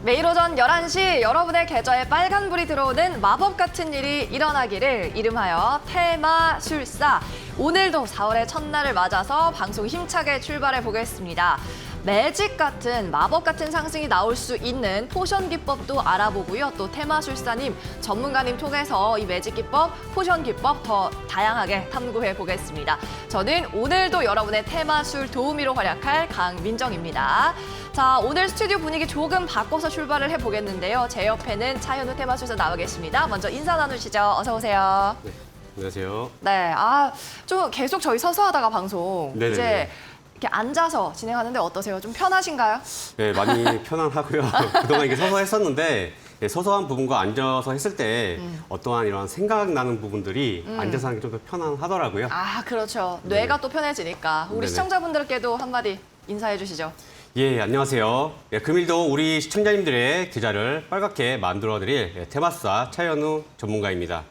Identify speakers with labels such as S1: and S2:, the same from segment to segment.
S1: 매일 오전 11시 여러분의 계좌에 빨간불이 들어오는 마법 같은 일이 일어나기를 이름하여 테마술사. 오늘도 4월의 첫날을 맞아서 방송 힘차게 출발해 보겠습니다. 매직 같은 마법 같은 상승이 나올 수 있는 포션 기법도 알아보고요. 또 테마술사님, 전문가님 통해서 이 매직 기법, 포션 기법 더 다양하게 탐구해 보겠습니다. 저는 오늘도 여러분의 테마술 도우미로 활약할 강민정입니다. 자, 오늘 스튜디오 분위기 조금 바꿔서 출발을 해보겠는데요. 제 옆에는 차현우 테마술사 나와 계십니다. 먼저 인사 나누시죠. 어서 오세요.
S2: 네, 안녕하세요.
S1: 네, 좀 계속 저희 서서 하다가 방송
S2: 네네네.
S1: 이제 이렇게 앉아서 진행하는데 어떠세요? 좀 편하신가요?
S2: 네, 많이 편안하고요. 그동안 이게 서서 했었는데 서서한 부분과 앉아서 했을 때 어떠한 이런 생각나는 부분들이 앉아서 하는 게 좀 더 편안하더라고요.
S1: 그렇죠.
S2: 네.
S1: 뇌가 또 편해지니까. 우리
S2: 네네.
S1: 시청자분들께도 한마디 인사해 주시죠.
S2: 예, 안녕하세요. 금일도 우리 시청자님들의 계좌를 빨갛게 만들어드릴 테마술사 차현우 전문가입니다.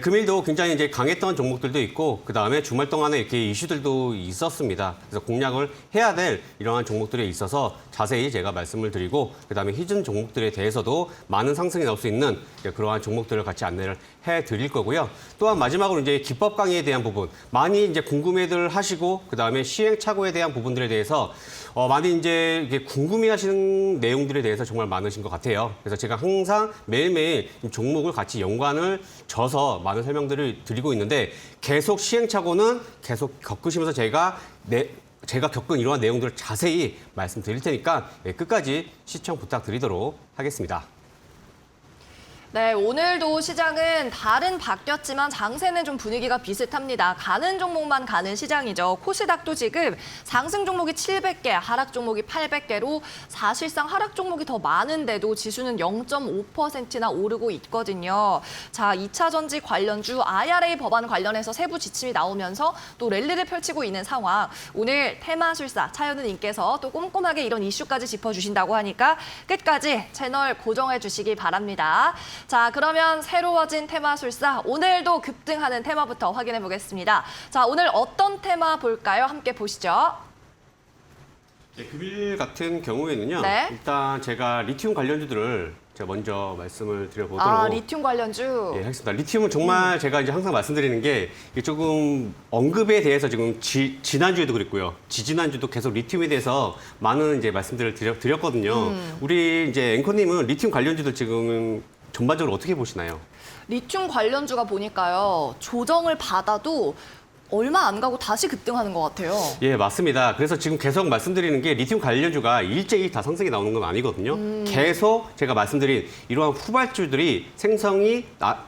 S2: 금일도 굉장히 이제 강했던 종목들도 있고 그 다음에 주말 동안에 이렇게 이슈들도 있었습니다. 그래서 공략을 해야 될 이러한 종목들에 있어서 자세히 제가 말씀을 드리고 그 다음에 히든 종목들에 대해서도 많은 상승이 나올 수 있는 그러한 종목들을 같이 안내를 해드릴 거고요. 또한 마지막으로 이제 기법 강의에 대한 부분 많이 이제 궁금해들 하시고 그 다음에 시행착오에 대한 부분들에 대해서 많이 이제 이게 궁금해하시는 내용들에 대해서 정말 많으신 것 같아요. 그래서 제가 항상 매일매일 종목을 같이 연관을 져서 많은 설명들을 드리고 있는데 계속 시행착오는 계속 겪으시면서 제가 겪은 이러한 내용들을 자세히 말씀드릴 테니까 끝까지 시청 부탁드리도록 하겠습니다.
S1: 네, 오늘도 시장은 달은 바뀌었지만 장세는 좀 분위기가 비슷합니다. 가는 종목만 가는 시장이죠. 코스닥도 지금 상승 종목이 700개, 하락 종목이 800개로 사실상 하락 종목이 더 많은데도 지수는 0.5%나 오르고 있거든요. 자, 2차 전지 관련주 IRA 법안 관련해서 세부 지침이 나오면서 또 랠리를 펼치고 있는 상황. 오늘 테마술사 차현우 님께서 또 꼼꼼하게 이런 이슈까지 짚어주신다고 하니까 끝까지 채널 고정해 주시기 바랍니다. 자, 그러면 새로워진 테마술사, 오늘도 급등하는 테마부터 확인해 보겠습니다. 자, 오늘 어떤 테마 볼까요? 함께 보시죠.
S2: 금일 같은 경우에는요.
S1: 네.
S2: 일단 제가 리튬 관련주들을 제가 먼저 말씀을 드려보도록
S1: 리튬 관련주.
S2: 예, 하겠습니다. 리튬은 정말 제가 이제 항상 말씀드리는 게 이게 조금 언급에 대해서 지금 지난주에도 그랬고요. 지지난주도 계속 리튬에 대해서 많은 이제 말씀들을 드렸거든요. 우리 이제 앵커님은 리튬 관련주들 지금 전반적으로 어떻게 보시나요?
S1: 리튬 관련주가 보니까요. 조정을 받아도 얼마 안 가고 다시 급등하는 것 같아요.
S2: 예, 맞습니다. 그래서 지금 계속 말씀드리는 게 리튬 관련주가 일제히 다 상승이 나오는 건 아니거든요. 계속 제가 말씀드린 이러한 후발주들이 생성이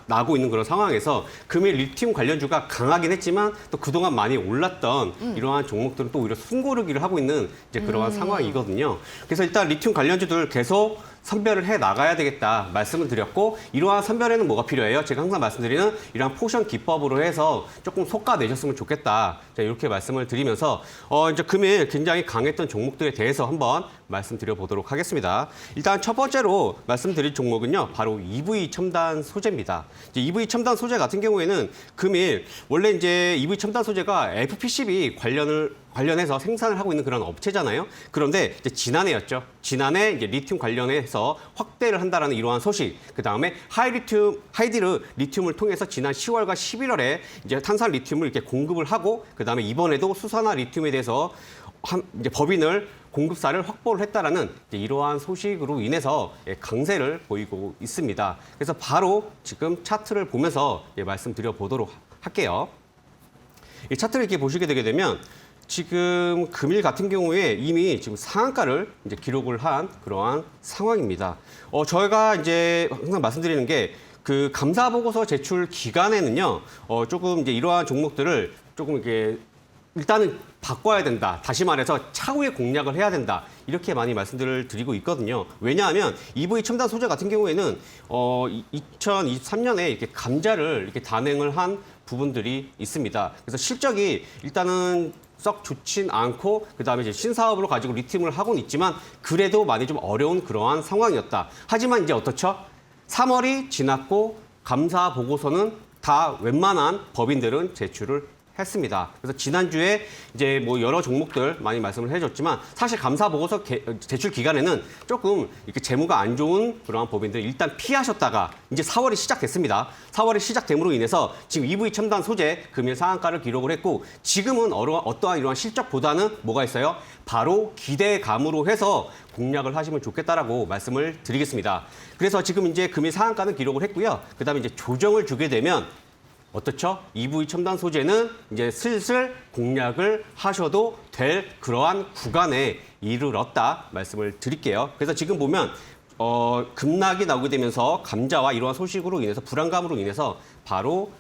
S2: 나고 있는 그런 상황에서 금일 리튬 관련주가 강하긴 했지만 또 그동안 많이 올랐던 이러한 종목들은 또 오히려 숨고르기를 하고 있는 이제 그러한 상황이거든요. 그래서 일단 리튬 관련주들 계속 선별을 해 나가야 되겠다 말씀을 드렸고 이러한 선별에는 뭐가 필요해요? 제가 항상 말씀드리는 이러한 포션 기법으로 해서 조금 솎아내셨으면 좋겠다. 자, 이렇게 말씀을 드리면서 이제 금일 굉장히 강했던 종목들에 대해서 한번 말씀드려 보도록 하겠습니다. 일단 첫 번째로 말씀드릴 종목은요. 바로 EV 첨단 소재입니다. 이제 EV 첨단 소재 같은 경우에는 금일 원래 이제 EV 첨단 소재가 FPCB 관련해서 생산을 하고 있는 그런 업체잖아요. 그런데 이제 지난해였죠. 지난해 이제 리튬 관련해서 확대를 한다라는 이러한 소식. 그 다음에 하이디르 리튬을 통해서 지난 10월과 11월에 이제 탄산 리튬을 이렇게 공급을 하고 그 다음에 이번에도 수산화 리튬에 대해서 이제 법인을 공급사를 확보를 했다라는 이러한 소식으로 인해서 강세를 보이고 있습니다. 그래서 바로 지금 차트를 보면서 말씀드려 보도록 할게요. 이 차트를 이렇게 보시게 되게 되면 지금 금일 같은 경우에 이미 지금 상한가를 이제 기록을 한 그러한 상황입니다. 저희가 이제 항상 말씀드리는 게 그 감사 보고서 제출 기간에는요, 조금 이제 이러한 종목들을 조금 이렇게 일단은 바꿔야 된다. 다시 말해서 차후에 공략을 해야 된다. 이렇게 많이 말씀들을 드리고 있거든요. 왜냐하면 EV 첨단 소재 같은 경우에는 2023년에 이렇게 감자를 이렇게 단행을 한 부분들이 있습니다. 그래서 실적이 일단은 썩 좋진 않고 그다음에 이제 신사업으로 가지고 리튬을 하고는 있지만 그래도 많이 좀 어려운 그러한 상황이었다. 하지만 이제 어떻죠? 3월이 지났고 감사 보고서는 다 웬만한 법인들은 제출을 했습니다. 그래서 지난주에 이제 뭐 여러 종목들 많이 말씀을 해줬지만 사실 감사 보고서 제출 기간에는 조금 이렇게 재무가 안 좋은 그러한 법인들 일단 피하셨다가 이제 4월이 시작됐습니다. 4월이 시작됨으로 인해서 지금 EV 첨단 소재 금일 상한가를 기록을 했고 지금은 어떠한 이러한 실적보다는 뭐가 있어요? 바로 기대감으로 해서 공략을 하시면 좋겠다라고 말씀을 드리겠습니다. 그래서 지금 이제 금일 상한가는 기록을 했고요. 그다음에 이제 조정을 주게 되면 어떻죠? EV 첨단 소재는 이제 슬슬 공략을 하셔도 될 그러한 구간에 이르렀다 말씀을 드릴게요. 그래서 지금 보면 급락이 나오게 되면서 감자와 이러한 소식으로 인해서 불안감으로 인해서 바로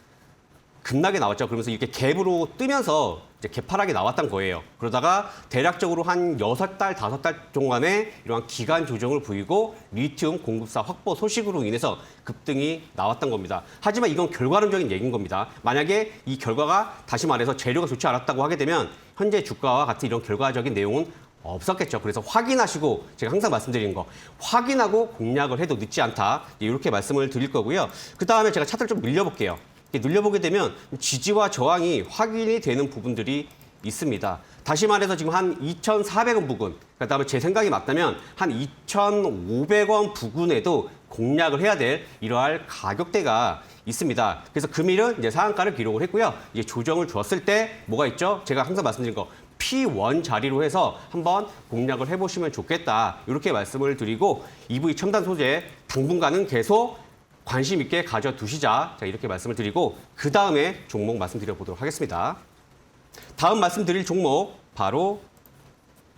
S2: 급락이 나왔죠. 그러면서 이렇게 갭으로 뜨면서 이제 개파락이 나왔던 거예요. 그러다가 대략적으로 한 6달, 5달 동안에 이러한 기간 조정을 보이고 리튬 공급사 확보 소식으로 인해서 급등이 나왔던 겁니다. 하지만 이건 결과론적인 얘기인 겁니다. 만약에 이 결과가 다시 말해서 재료가 좋지 않았다고 하게 되면 현재 주가와 같은 이런 결과적인 내용은 없었겠죠. 그래서 확인하시고 제가 항상 말씀드리는 거 확인하고 공략을 해도 늦지 않다. 이렇게 말씀을 드릴 거고요. 그다음에 제가 차트를 좀 늘려볼게요. 늘려보게 되면 지지와 저항이 확인이 되는 부분들이 있습니다. 다시 말해서 지금 한 2,400원 부근, 그다음에 제 생각이 맞다면 한 2,500원 부근에도 공략을 해야 될 이러할 가격대가 있습니다. 그래서 금일은 이제 상한가를 기록을 했고요. 이제 조정을 주었을 때 뭐가 있죠? 제가 항상 말씀드린 거 P1 자리로 해서 한번 공략을 해보시면 좋겠다. 이렇게 말씀을 드리고 EV 첨단 소재 당분간은 계속 관심 있게 가져두시자. 자, 이렇게 말씀을 드리고 그 다음에 종목 말씀드려 보도록 하겠습니다. 다음 말씀드릴 종목 바로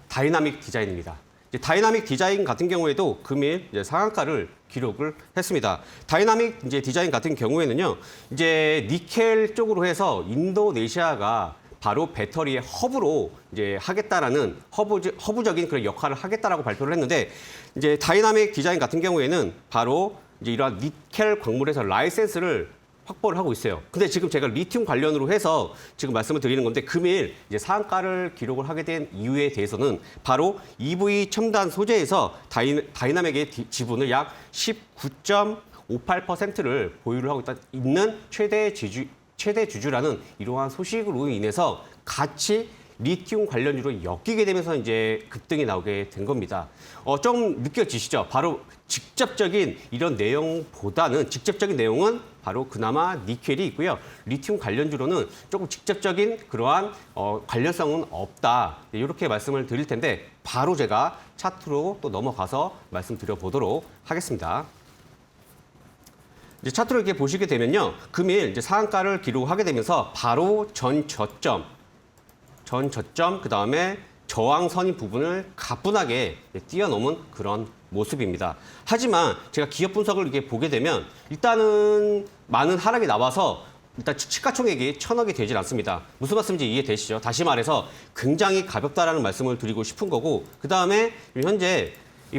S2: 다이나믹 디자인입니다. 이제 다이나믹 디자인 같은 경우에도 금일 이제 상한가를 기록을 했습니다. 다이나믹 이제 디자인 같은 경우에는요, 이제 니켈 쪽으로 해서 인도네시아가 바로 배터리의 허브로 이제 하겠다라는 허브적인 그런 역할을 하겠다라고 발표를 했는데 이제 다이나믹 디자인 같은 경우에는 바로 이제 이러한 니켈 광물에서 라이센스를 확보를 하고 있어요. 근데 지금 제가 리튬 관련으로 해서 지금 말씀을 드리는 건데 금일 이제 상한가를 기록을 하게 된 이유에 대해서는 바로 EV 첨단 소재에서 다이나믹의 지분을 약 19.58%를 보유를 하고 있는 최대 주주라는 이러한 소식으로 인해서 같이 리튬 관련주로 엮이게 되면서 이제 급등이 나오게 된 겁니다. 좀 느껴지시죠? 바로 직접적인 이런 내용보다는 직접적인 내용은 바로 그나마 니켈이 있고요. 리튬 관련주로는 조금 직접적인 그러한 관련성은 없다. 이렇게 말씀을 드릴 텐데 바로 제가 차트로 또 넘어가서 말씀드려 보도록 하겠습니다. 이제 차트로 이렇게 보시게 되면요. 금일 이제 상한가를 기록하게 되면서 바로 전 저점, 그다음에 저항선인 부분을 가뿐하게 뛰어넘은 그런 모습입니다. 하지만 제가 기업 분석을 이렇게 보게 되면 일단은 많은 하락이 나와서 일단 시가총액이 1,000억이 되질 않습니다. 무슨 말씀인지 이해되시죠? 다시 말해서 굉장히 가볍다라는 말씀을 드리고 싶은 거고 그다음에 현재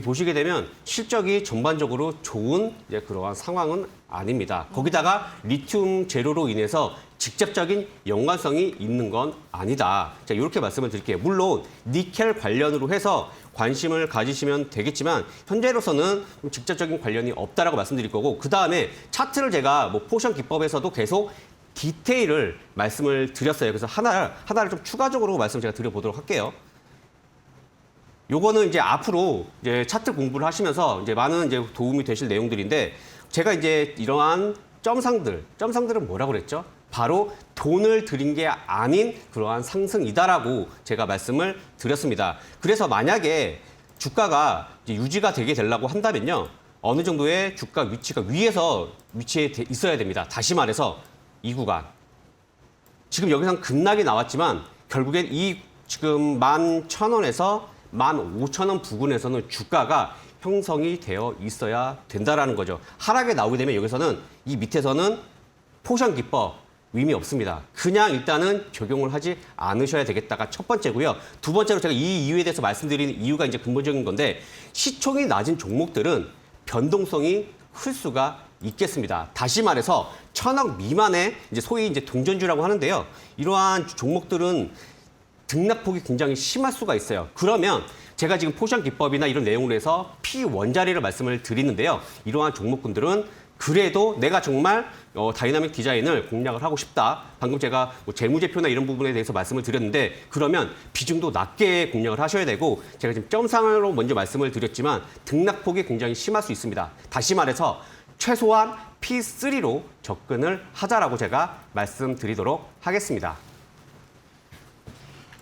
S2: 보시게 되면 실적이 전반적으로 좋은 그러한 상황은 아닙니다. 거기다가 리튬 재료로 인해서 직접적인 연관성이 있는 건 아니다. 자, 이렇게 말씀을 드릴게요. 물론 니켈 관련으로 해서 관심을 가지시면 되겠지만 현재로서는 직접적인 관련이 없다라고 말씀드릴 거고 그다음에 차트를 제가 뭐 포션 기법에서도 계속 디테일을 말씀을 드렸어요. 그래서 하나를 좀 추가적으로 말씀 제가 드려보도록 할게요. 요거는 이제 앞으로 이제 차트 공부를 하시면서 이제 많은 이제 도움이 되실 내용들인데 제가 이제 이러한 점상들은 뭐라고 그랬죠? 바로 돈을 들인 게 아닌 그러한 상승이다라고 제가 말씀을 드렸습니다. 그래서 만약에 주가가 이제 유지가 되게 되려고 한다면요. 어느 정도의 주가 위치가 위에서 위치해 있어야 됩니다. 다시 말해서 이 구간. 지금 여기서 급락이 나왔지만 결국엔 이 지금 11,000원에서 15,000원 부근에서는 주가가 형성이 되어 있어야 된다라는 거죠. 하락에 나오게 되면 여기서는 이 밑에서는 포션 기법 의미 없습니다. 그냥 일단은 적용을 하지 않으셔야 되겠다가 첫 번째고요. 두 번째로 제가 이 이유에 대해서 말씀드리는 이유가 이제 근본적인 건데 시총이 낮은 종목들은 변동성이 클 수가 있겠습니다. 다시 말해서 1,000억 미만의 이제 소위 이제 동전주라고 하는데요. 이러한 종목들은 등락폭이 굉장히 심할 수가 있어요. 그러면 제가 지금 포션 기법이나 이런 내용으로 해서 P1자리를 말씀을 드리는데요. 이러한 종목군들은 그래도 내가 정말 다이나믹 디자인을 공략을 하고 싶다. 방금 제가 뭐 재무제표나 이런 부분에 대해서 말씀을 드렸는데 그러면 비중도 낮게 공략을 하셔야 되고 제가 지금 점상으로 먼저 말씀을 드렸지만 등락폭이 굉장히 심할 수 있습니다. 다시 말해서 최소한 P3로 접근을 하자라고 제가 말씀드리도록 하겠습니다.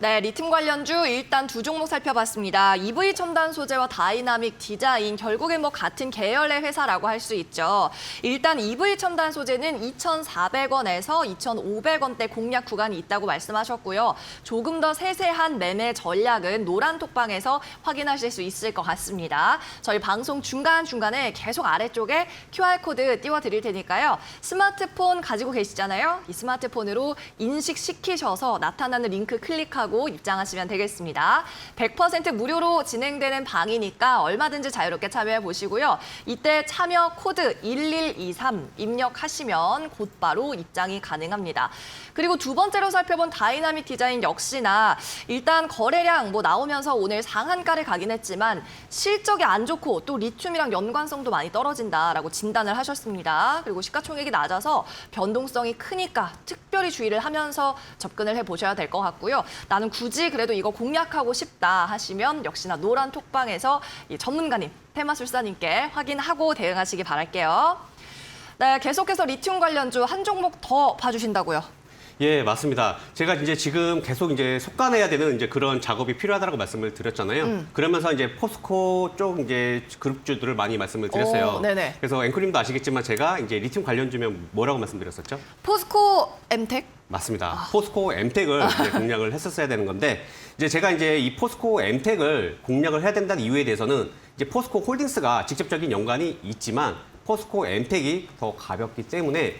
S1: 네, 리튬 관련주 일단 두 종목 살펴봤습니다. EV 첨단 소재와 다이나믹 디자인, 결국엔 뭐 같은 계열의 회사라고 할 수 있죠. 일단 EV 첨단 소재는 2,400원에서 2,500원대 공략 구간이 있다고 말씀하셨고요. 조금 더 세세한 매매 전략은 노란 톡방에서 확인하실 수 있을 것 같습니다. 저희 방송 중간중간에 계속 아래쪽에 QR코드 띄워드릴 테니까요. 스마트폰 가지고 계시잖아요. 이 스마트폰으로 인식시키셔서 나타나는 링크 클릭하고 입장하시면 되겠습니다. 100% 무료로 진행되는 방이니까 얼마든지 자유롭게 참여해 보시고요. 이때 참여 코드 1123 입력하시면 곧바로 입장이 가능합니다. 그리고 두 번째로 살펴본 다이나믹 디자인 역시나 일단 거래량 뭐 나오면서 오늘 상한가를 가긴 했지만 실적이 안 좋고 또 리튬이랑 연관성도 많이 떨어진다라고 진단을 하셨습니다. 그리고 시가총액이 낮아서 변동성이 크니까 특별히 주의를 하면서 접근을 해보셔야 될 것 같고요. 나는 굳이 그래도 이거 공략하고 싶다 하시면 역시나 노란 톡방에서 이 전문가님, 테마술사님께 확인하고 대응하시기 바랄게요. 네, 계속해서 리튬 관련주 한 종목 더 봐주신다고요.
S2: 예, 맞습니다. 제가 이제 지금 계속 이제 속간해야 되는 이제 그런 작업이 필요하다고 말씀을 드렸잖아요. 그러면서 이제 포스코 쪽 이제 그룹주들을 많이 말씀을 드렸어요.
S1: 네네.
S2: 그래서 앵커님도 아시겠지만 제가 이제 리튬 관련주면 뭐라고 말씀드렸었죠?
S1: 포스코 엠텍?
S2: 맞습니다. 포스코 엠텍을 이제 공략을 했었어야 되는 건데 이제 제가 이제 이 포스코 엠텍을 공략을 해야 된다는 이유에 대해서는 이제 포스코 홀딩스가 직접적인 연관이 있지만 포스코 엠텍이 더 가볍기 때문에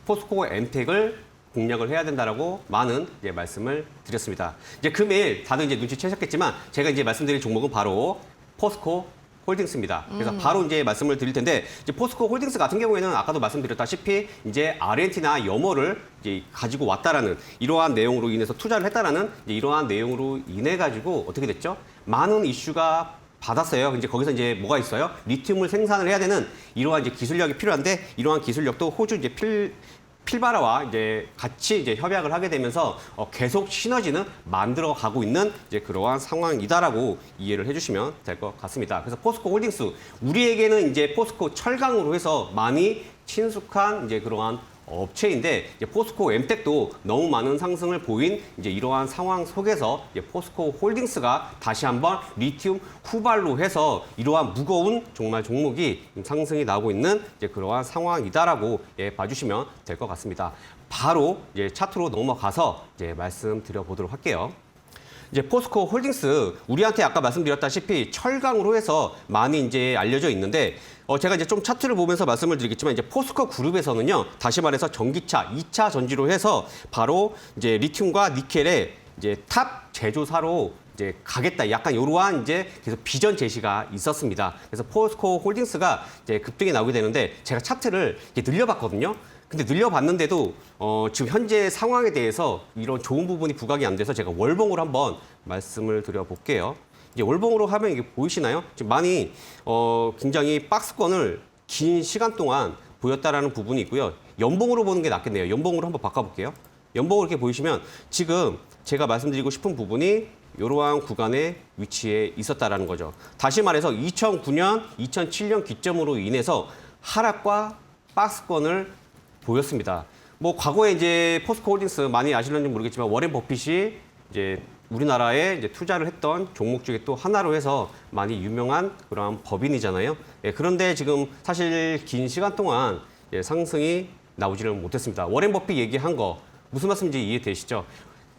S2: 포스코 엠텍을 공략을 해야 된다라고 많은 이제 말씀을 드렸습니다. 이제 금일 다들 이제 눈치채셨겠지만 제가 이제 말씀드릴 종목은 바로 포스코 홀딩스입니다. 그래서 바로 이제 말씀을 드릴 텐데 이제 포스코 홀딩스 같은 경우에는 아까도 말씀드렸다시피 이제 아르헨티나 염호를 이제 가지고 왔다라는 이러한 내용으로 인해서 투자를 했다라는 이제 이러한 내용으로 인해 가지고 어떻게 됐죠? 많은 이슈가 받았어요. 이제 거기서 이제 뭐가 있어요? 리튬을 생산을 해야 되는 이러한 이제 기술력이 필요한데 이러한 기술력도 호주 이제 필바라와 이제 같이 이제 협약을 하게 되면서 계속 시너지는 만들어 가고 있는 이제 그러한 상황이다라고 이해를 해주시면 될 것 같습니다. 그래서 포스코 홀딩스 우리에게는 이제 포스코 철강으로 해서 많이 친숙한 이제 그러한 업체인데 이제 포스코 엠텍도 너무 많은 상승을 보인 이제 이러한 상황 속에서 이제 포스코 홀딩스가 다시 한번 리튬 후발로 해서 이러한 무거운 정말 종목이 상승이 나오고 있는 이제 그러한 상황이다라고 봐주시면 될 것 같습니다. 바로 이제 차트로 넘어가서 이제 말씀드려 보도록 할게요. 이제 포스코 홀딩스 우리한테 아까 말씀드렸다시피 철강으로 해서 많이 이제 알려져 있는데 제가 이제 좀 차트를 보면서 말씀을 드리겠지만 이제 포스코 그룹에서는요 다시 말해서 전기차 2차 전지로 해서 바로 이제 리튬과 니켈의 이제 탑 제조사로 이제 가겠다. 약간 이러한 이제 계속 비전 제시가 있었습니다. 그래서 포스코 홀딩스가 이제 급등이 나오게 되는데 제가 차트를 이제 늘려봤거든요. 근데 늘려봤는데도 지금 현재 상황에 대해서 이런 좋은 부분이 부각이 안 돼서 제가 월봉으로 한번 말씀을 드려볼게요. 이제 월봉으로 하면 이게 보이시나요? 지금 많이 굉장히 박스권을 긴 시간 동안 보였다라는 부분이 있고요. 연봉으로 보는 게 낫겠네요. 연봉으로 한번 바꿔볼게요. 연봉으로 이렇게 보이시면 지금 제가 말씀드리고 싶은 부분이 이러한 구간에 위치해 있었다라는 거죠. 다시 말해서 2009년, 2007년 기점으로 인해서 하락과 박스권을 보였습니다. 뭐 과거에 이제 포스코 홀딩스 많이 아실는지 모르겠지만 워렌 버핏이 이제 우리나라에 이제 투자를 했던 종목 중에 또 하나로 해서 많이 유명한 그런 법인이잖아요. 그런데 지금 사실 긴 시간 동안 상승이 나오지를 못했습니다. 워렌 버핏 얘기한 거 무슨 말씀인지 이해되시죠?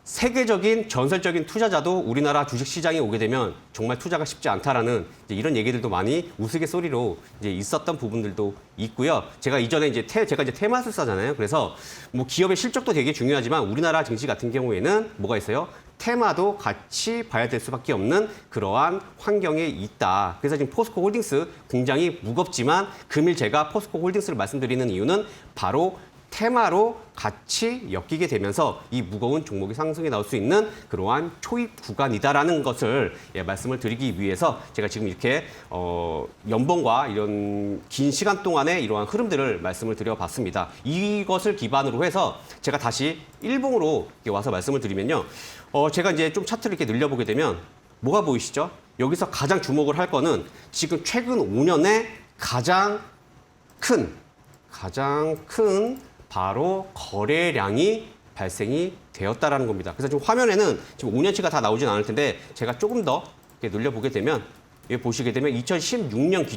S2: 세계적인 전설적인 투자자도 우리나라 주식시장에 오게 되면 정말 투자가 쉽지 않다라는 이런 얘기들도 많이 우스갯소리로 이제 있었던 부분들도 있고요. 제가 이전에 이제 제가 이제 테마술사잖아요. 그래서 뭐 기업의 실적도 되게 중요하지만 우리나라 증시 같은 경우에는 뭐가 있어요? 테마도 같이 봐야 될 수밖에 없는 그러한 환경에 있다. 그래서 지금 포스코 홀딩스 굉장히 무겁지만 금일 제가 포스코 홀딩스를 말씀드리는 이유는 바로 테마로 같이 엮이게 되면서 이 무거운 종목이 상승이 나올 수 있는 그러한 초입 구간이다라는 것을 말씀을 드리기 위해서 제가 지금 이렇게 연봉과 이런 긴 시간 동안의 이러한 흐름들을 말씀을 드려봤습니다. 이것을 기반으로 해서 제가 다시 일봉으로 와서 말씀을 드리면요. 제가 이제 좀 차트를 이렇게 늘려보게 되면 뭐가 보이시죠? 여기서 가장 주목을 할 거는 지금 최근 5년의 가장 큰 바로 거래량이 발생이 되었다라는 겁니다. 그래서 지금 화면에는 지금 5년치가 다 나오진 않을 텐데 제가 조금 더 이렇게 늘려보게 되면 여기 보시게 되면 2016년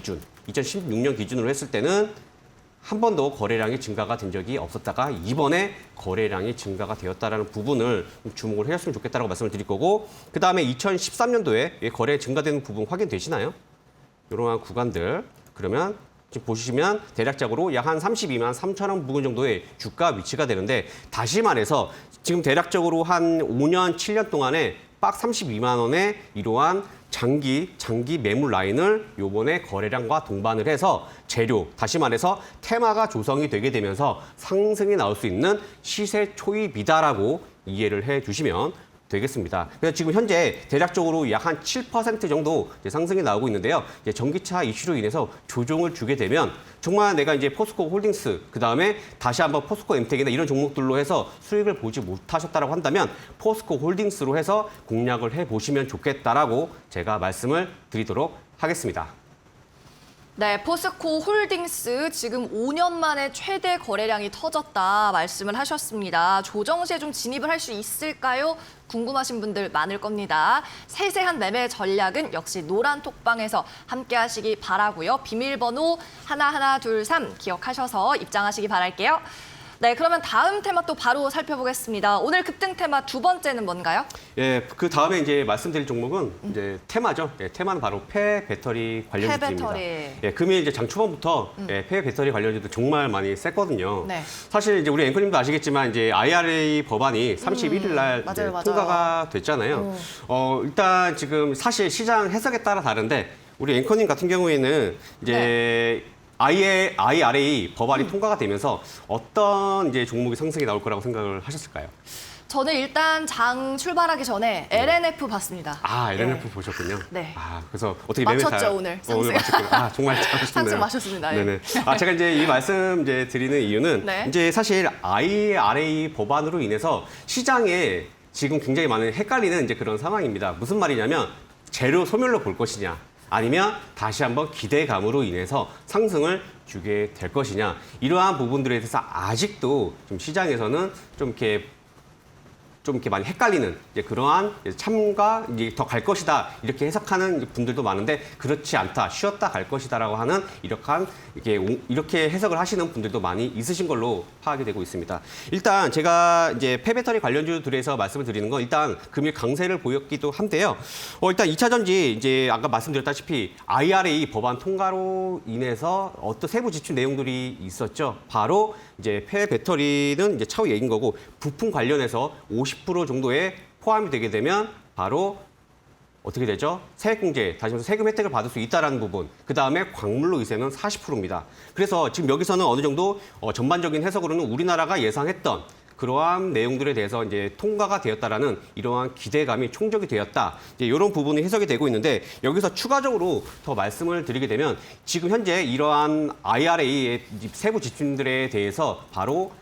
S2: 기준으로 했을 때는 한 번도 거래량이 증가가 된 적이 없었다가 이번에 거래량이 증가가 되었다라는 부분을 주목을 해줬으면 좋겠다라고 말씀을 드릴 거고, 그 다음에 2013년도에 거래 증가되는 부분 확인되시나요? 이러한 구간들 그러면 지금 보시면 대략적으로 약 한 32만 3천 원 부근 정도의 주가 위치가 되는데, 다시 말해서 지금 대략적으로 한 5년, 7년 동안에 빡 32만 원의 이러한 장기 매물 라인을 요번에 거래량과 동반을 해서 재료, 다시 말해서 테마가 조성이 되게 되면서 상승이 나올 수 있는 시세 초입이다라고 이해를 해 주시면 되겠습니다. 그래서 지금 현재 대략적으로 약 한 7% 정도 상승이 나오고 있는데요. 이제 전기차 이슈로 인해서 조정을 주게 되면 정말 내가 이제 포스코 홀딩스, 그 다음에 다시 한번 포스코 엠텍이나 이런 종목들로 해서 수익을 보지 못하셨다라고 한다면 포스코 홀딩스로 해서 공략을 해 보시면 좋겠다라고 제가 말씀을 드리도록 하겠습니다.
S1: 네, 포스코 홀딩스 지금 5년 만에 최대 거래량이 터졌다 말씀을 하셨습니다. 조정 시에 좀 진입을 할 수 있을까요? 궁금하신 분들 많을 겁니다. 세세한 매매 전략은 역시 노란 톡방에서 함께 하시기 바라고요. 비밀번호 1123 기억하셔서 입장하시기 바랄게요. 네, 그러면 다음 테마 또 바로 살펴보겠습니다. 오늘 급등 테마 두 번째는 뭔가요?
S2: 예, 그 다음에 이제 말씀드릴 종목은 이제 테마죠. 예, 테마는 바로 폐 배터리 관련주입니다.
S1: 폐배터리.
S2: 예, 금일 이제 장 초반부터 폐 배터리 관련주도 정말 많이 셌거든요.
S1: 네.
S2: 사실 이제 우리 앵커님도 아시겠지만 이제 IRA 법안이 31일 날
S1: 맞아요, 맞아요.
S2: 통과가 됐잖아요. 일단 지금 사실 시장 해석에 따라 다른데 우리 앵커님 같은 경우에는 이제 IRA 법안이 통과가 되면서 어떤 이제 종목이 상승이 나올 거라고 생각을 하셨을까요?
S1: 저는 일단 장 출발하기 전에 LNF 봤습니다.
S2: 아, LNF 보셨군요.
S1: 네.
S2: 아, 그래서 어떻게
S1: 맞췄죠,
S2: 매매 잘
S1: 오늘
S2: 오늘 맞췄군요. 아, 정말 잘하셨네요.
S1: 상승 맞췄습니다. 예.
S2: 네네. 아, 제가 이제 이 말씀 이제 드리는 이유는
S1: 네.
S2: 이제 사실 IRA 법안으로 인해서 시장에 지금 굉장히 많은 헷갈리는 이제 그런 상황입니다. 무슨 말이냐면 재료 소멸로 볼 것이냐, 아니면 다시 한번 기대감으로 인해서 상승을 주게 될 것이냐, 이러한 부분들에 대해서 아직도 좀 시장에서는 좀 이렇게 많이 헷갈리는 이제 그러한 참가 이제 더 갈 것이다 이렇게 해석하는 분들도 많은데, 그렇지 않다, 쉬었다 갈 것이다라고 하는 이렇게 해석을 하시는 분들도 많이 있으신 걸로 파악이 되고 있습니다. 일단 제가 이제 폐배터리 관련주들에서 말씀을 드리는 건 일단 금일 강세를 보였기도 한데요. 일단 2차 전지 이제 아까 말씀드렸다시피 IRA 법안 통과로 인해서 어떤 세부 지출 내용들이 있었죠. 바로 이제 폐배터리는 이제 차후 얘기인 거고, 부품 관련해서 50% 정도에 포함이 되게 되면 바로 어떻게 되죠? 세액공제, 다시 말해서 세금 혜택을 받을 수 있다는 부분. 그다음에 광물로 이세는 40%입니다. 그래서 지금 여기서는 어느 정도 전반적인 해석으로는 우리나라가 예상했던 그러한 내용들에 대해서 이제 통과가 되었다라는 이러한 기대감이 총적이 되었다. 이제 이런 부분이 해석이 되고 있는데, 여기서 추가적으로 더 말씀을 드리게 되면 지금 현재 이러한 IRA의 세부 지침들에 대해서 바로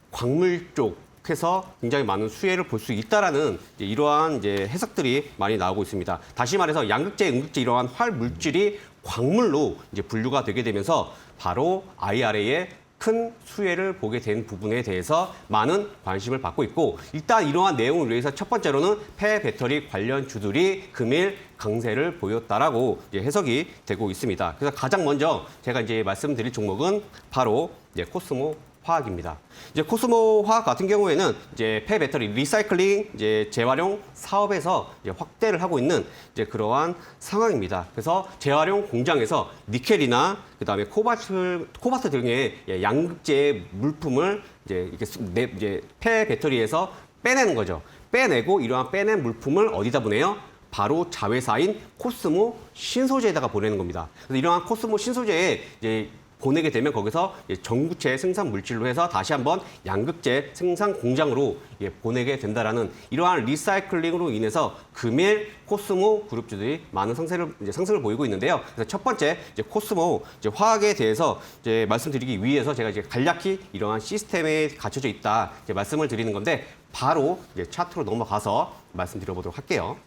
S2: 광물 쪽에서 굉장히 많은 수혜를 볼 수 있다라는 이러한 이제 해석들이 많이 나오고 있습니다. 다시 말해서 양극재, 음극재 이러한 활 물질이 광물로 이제 분류가 되게 되면서 바로 IRA의 큰 수혜를 보게 된 부분에 대해서 많은 관심을 받고 있고, 일단 이러한 내용을 위해서 첫 번째로는 폐배터리 관련 주들이 금일 강세를 보였다라고 이제 해석이 되고 있습니다. 그래서 가장 먼저 제가 이제 말씀드릴 종목은 바로 이제 코스모 화학입니다. 이제 코스모 화학 같은 경우에는 이제 폐배터리 리사이클링 이제 재활용 사업에서 이제 확대를 하고 있는 이제 그러한 상황입니다. 그래서 재활용 공장에서 니켈이나 그다음에 코발트 등의 양극재 물품을 이제 폐배터리에서 빼내는 거죠. 빼내고 이러한 빼낸 물품을 어디다 보내요? 바로 자회사인 코스모 신소재에다가 보내는 겁니다. 그래서 이러한 코스모 신소재에 이제 보내게 되면 거기서 전구체 생산 물질로 해서 다시 한번 양극재 생산 공장으로 보내게 된다라는 이러한 리사이클링으로 인해서 금일 코스모 그룹주들이 많은 상승을 보이고 있는데요. 그래서 첫 번째 코스모 화학에 대해서 말씀드리기 위해서 제가 간략히 이러한 시스템에 갖춰져 있다 말씀을 드리는 건데 바로 차트로 넘어가서 말씀드려보도록 할게요.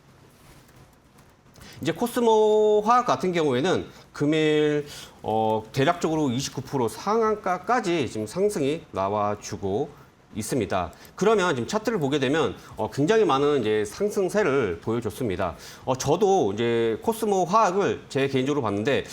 S2: 이제 코스모 화학 같은 경우에는 금일 대략적으로 29% 상한가까지 지금 상승이 나와주고 있습니다. 그러면 지금 차트를 보게 되면 굉장히 많은 이제 상승세를 보여줬습니다. 저도 이제 코스모 화학을 제 개인적으로 봤는데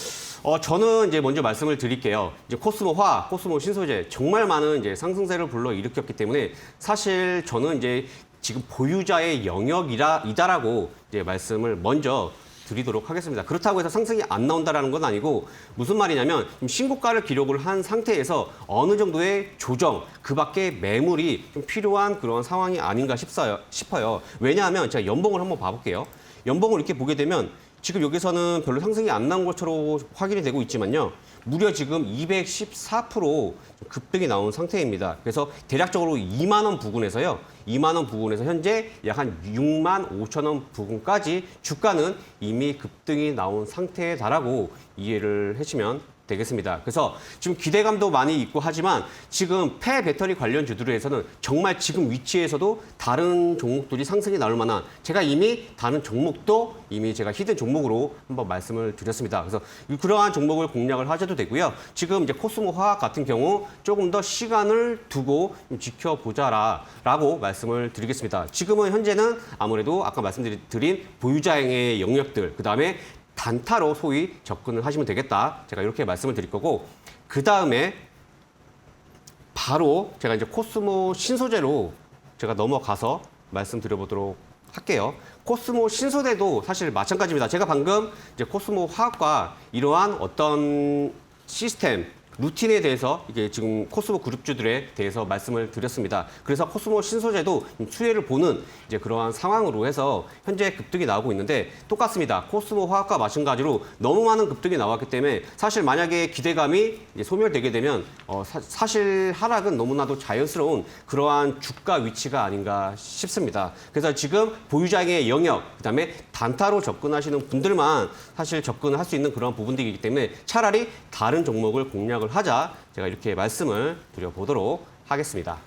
S2: 저는 이제 먼저 말씀을 드릴게요. 이제 코스모 화학, 코스모 신소재 정말 많은 이제 상승세를 불러 일으켰기 때문에 사실 저는 이제 지금 보유자의 영역이다라고 이제 말씀을 먼저 드리도록 하겠습니다. 그렇다고 해서 상승이 안 나온다라는 건 아니고 무슨 말이냐면 신고가를 기록을 한 상태에서 어느 정도의 조정, 그 밖에 매물이 좀 필요한 그런 상황이 아닌가 싶어요. 왜냐하면 제가 연봉을 한번 봐볼게요. 연봉을 이렇게 보게 되면 지금 여기서는 별로 상승이 안 나온 것처럼 확인이 되고 있지만요. 무려 지금 214% 급등이 나온 상태입니다. 그래서 대략적으로 2만 원 부근에서요. 2만 원 부근에서 현재 약 한 6만 5천 원 부근까지 주가는 이미 급등이 나온 상태다라고 이해를 하시면 되겠습니다. 그래서 지금 기대감도 많이 있고 하지만 지금 폐배터리 관련주들에서는 정말 지금 위치에서도 다른 종목들이 상승이 나올 만한 제가 이미 다른 종목도 이미 제가 히든 종목으로 한번 말씀을 드렸습니다. 그래서 그러한 종목을 공략을 하셔도 되고요. 지금 이제 코스모 화학 같은 경우 조금 더 시간을 두고 지켜보자라고 말씀을 드리겠습니다. 지금은 현재는 아무래도 아까 말씀드린 보유자행의 영역들, 그다음에 단타로 소위 접근을 하시면 되겠다. 제가 이렇게 말씀을 드릴 거고, 그 다음에 바로 제가 이제 코스모 신소재로 제가 넘어가서 말씀드려보도록 할게요. 코스모 신소재도 사실 마찬가지입니다. 제가 방금 이제 코스모 화학과 이러한 어떤 시스템, 루틴에 대해서 이게 지금 코스모 그룹주들에 대해서 말씀을 드렸습니다. 그래서 코스모 신소재도 수혜를 보는 이제 그러한 상황으로 해서 현재 급등이 나오고 있는데 똑같습니다. 코스모 화학과 마찬가지로 너무 많은 급등이 나왔기 때문에 사실 만약에 기대감이 이제 소멸되게 되면 사실 하락은 너무나도 자연스러운 그러한 주가 위치가 아닌가 싶습니다. 그래서 지금 보유자의 영역, 그다음에 단타로 접근하시는 분들만 사실 접근을 할 수 있는 그런 부분들이기 때문에 차라리 다른 종목을 공략을 하자, 제가 이렇게 말씀을 드려보도록 하겠습니다.